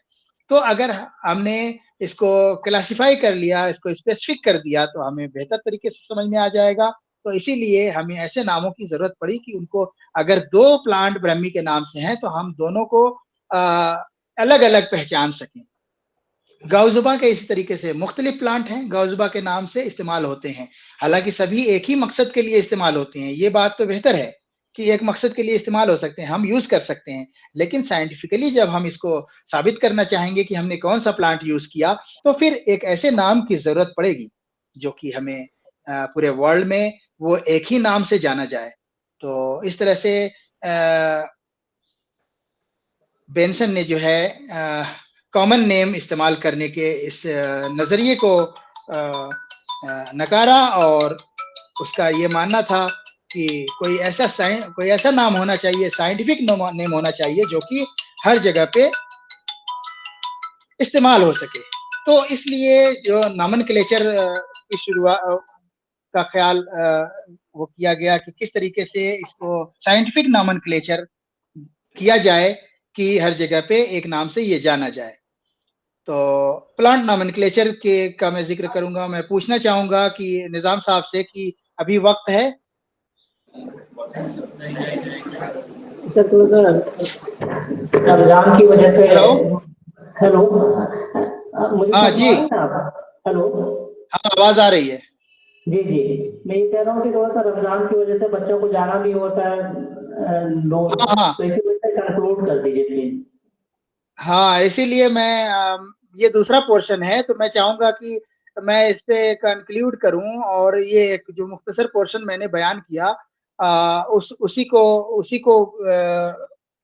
तो अगर हमने इसको क्लासिफाई कर लिया, इसको स्पेसिफिक कर दिया, तो हमें बेहतर तरीके से समझ में आ जाएगा। तो इसीलिए हमें ऐसे नामों की जरूरत पड़ी कि उनको, अगर दो प्लांट ब्रह्मी के नाम से हैं तो हम दोनों को अलग अलग पहचान सकें। गाउजुबा के इसी तरीके से मुख्तलिफ प्लांट हैं, गाउजुबा के नाम से इस्तेमाल होते हैं। हालांकि सभी एक ही मकसद के लिए इस्तेमाल होते हैं, ये बात तो बेहतर है कि एक मकसद के लिए इस्तेमाल हो सकते हैं, हम यूज कर सकते हैं। लेकिन साइंटिफिकली जब हम इसको साबित करना चाहेंगे कि हमने कौन सा प्लांट यूज किया, तो फिर एक ऐसे नाम की जरूरत पड़ेगी जो कि हमें पूरे वर्ल्ड में वो एक ही नाम से जाना जाए। तो इस तरह से बेंसन ने जो है कॉमन नेम इस्तेमाल करने के इस नज़रिए को नकारा और उसका ये मानना था कि कोई ऐसा नाम होना चाहिए, साइंटिफिक नेम होना चाहिए जो कि हर जगह पे इस्तेमाल हो सके। तो इसलिए जो नॉमेनक्लेचर की शुरुआत का ख्याल वो किया गया कि किस तरीके से इसको साइंटिफिक नॉमेनक्लेचर किया जाए कि हर जगह पे एक नाम से ये जाना जाए। तो प्लांट नॉमेनक्लेचर का मैं ज़िक्र करूँगा। मैं पूछना चाहूँगा कि निज़ाम साहब से कि अभी वक़्त है? सर थोड़ा-सा रमज़ान की वजह से हेलो? हेलो मुझे हाँ सुन जी। पा रहे हैं आप? हेलो? हाँ, आवाज़ आ रही है। जी, जी। मैं ये कह रहा हूँ कि थोड़ा-सा रमज़ान की वजह से बच्चों को जाना भी होता है दूर, हाँ, हाँ। तो इसी वजह से कंक्लूड कर दीजिए प्लीज़। हाँ, इसीलिए मैं ये दूसरा पोर्शन है, तो मैं चाहूँगा कि मैं इस पे कंक्लूड करूँ और ये एक जो मुख्तसर पोर्शन मैंने बयान किया उसी को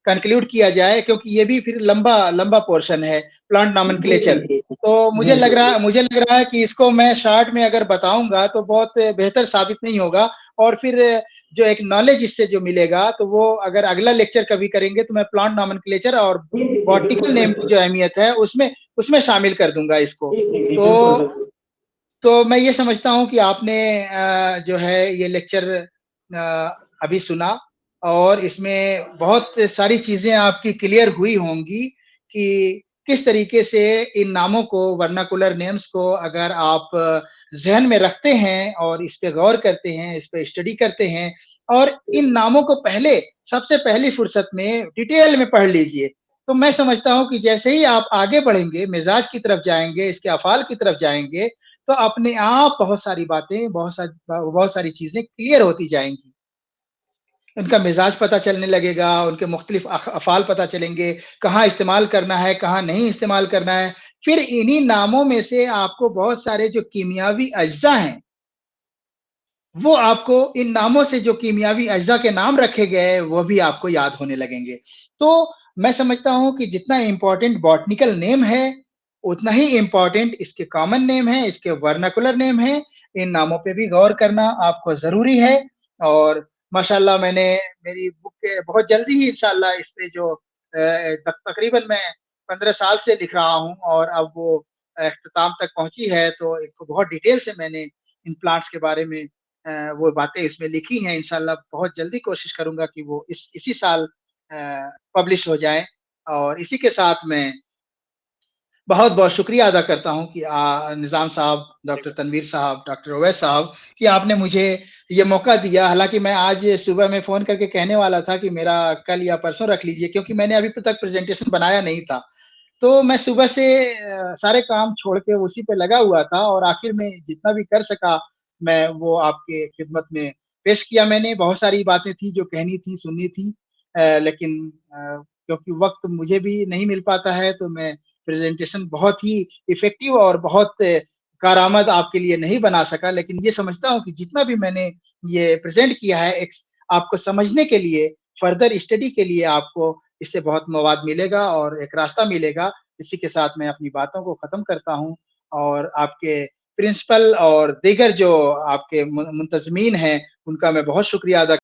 कंक्लूड किया जाए क्योंकि ये भी फिर लंबा पोर्शन है, प्लांट जी, नॉमेनक्लेचर। जी, जी। तो जी, जी, जी। मुझे लग रहा है कि इसको मैं शॉर्ट में अगर बताऊँगा तो बहुत बेहतर साबित नहीं होगा और फिर जो एक नॉलेज इससे जो मिलेगा, तो वो अगर अगला लेक्चर कभी करेंगे तो मैं प्लांट नॉमेनक्लेचर और जी, जी, जी, बॉटनिकल बिल्कुल, नेम की बिल्कुल। जो अहमियत है उसमें शामिल कर दूँगा इसको। जी, जी, जी, बिल्कुल, तो बिल्कुल। तो मैं ये समझता हूँ कि आपने जो है ये लेक्चर अभी सुना और इसमें बहुत सारी चीज़ें आपकी क्लियर हुई होंगी कि किस तरीके से इन नामों को वर्नाकुलर नेम्स को अगर आप ज़हन में रखते हैं और इस पे गौर करते हैं, इस पे स्टडी करते हैं और इन नामों को सबसे पहली फुर्सत में डिटेल में पढ़ लीजिए। तो मैं समझता हूँ कि जैसे ही आप आगे बढ़ेंगे, मिज़ाज की तरफ जाएँगे, इसके अफ़आल की तरफ जाएँगे, तो अपने आप बहुत सारी बातें, बहुत सारी चीज़ें क्लियर होती जाएँगी। उनका मिज़ाज पता चलने लगेगा, उनके मुख्तलिफ अफ़आल पता चलेंगे, कहाँ इस्तेमाल करना है, कहाँ नहीं इस्तेमाल करना है। फिर इन्हीं नामों में से आपको बहुत सारे जो कीमियावी अज्ज़ा हैं, वो आपको इन नामों से जो कीमियावी अज्जा के नाम रखे गए, वो भी आपको याद होने लगेंगे। तो मैं समझता हूँ कि जितना इम्पोर्टेंट बॉटनिकल नेम है, उतना ही इम्पोर्टेंट इसके कॉमन नेम है, इसके वर्नाकुलर नेम है। इन नामों पे भी गौर करना आपको ज़रूरी है और माशाअल्लाह मैंने मेरी बुक के बहुत जल्दी ही इंशाअल्लाह इस पे जो तकरीबन मैं 15 साल से लिख रहा हूँ और अब वो इख्तिताम तक पहुँची है, तो इसको बहुत डिटेल से मैंने इन प्लांट्स के बारे में वो बातें इसमें लिखी हैं। इंशाल्लाह बहुत जल्दी कोशिश करूँगा कि वो इसी साल पब्लिश हो जाए और इसी के साथ मैं बहुत-बहुत शुक्रिया अदा करता हूँ कि निज़ाम साहब, डॉक्टर तनवीर साहब, डॉक्टर उवैस साहब कि आपने मुझे ये मौका दिया। हालाँकि मैं आज सुबह में फ़ोन करके कहने वाला था कि मेरा कल या परसों रख लीजिए क्योंकि मैंने अभी तक प्रेज़ेंटेशन बनाया नहीं था। तो मैं सुबह से सारे काम छोड़ के उसी पे लगा हुआ था और आखिर में जितना भी कर सका, मैं वो आपके खिदमत में पेश किया मैंने। बहुत सारी बातें थी जो कहनी थी, सुननी थी लेकिन क्योंकि वक़्त मुझे भी नहीं मिल पाता है, तो मैं प्रेज़ेंटेशन बहुत ही इफ़ेक्टिव और बहुत कारआमद आपके लिए नहीं बना सका। लेकिन ये समझता हूँ कि जितना भी मैंने ये प्रेज़ेंट किया है, आपको समझने के लिए, फ़र्दर स्टडी के लिए आपको इससे बहुत मवाद मिलेगा और एक रास्ता मिलेगा। इसी के साथ मैं अपनी बातों को ख़त्म करता हूँ और आपके प्रिंसिपल और दीगर जो आपके मुंतज़मीन हैं, उनका मैं बहुत शुक्रिया अदा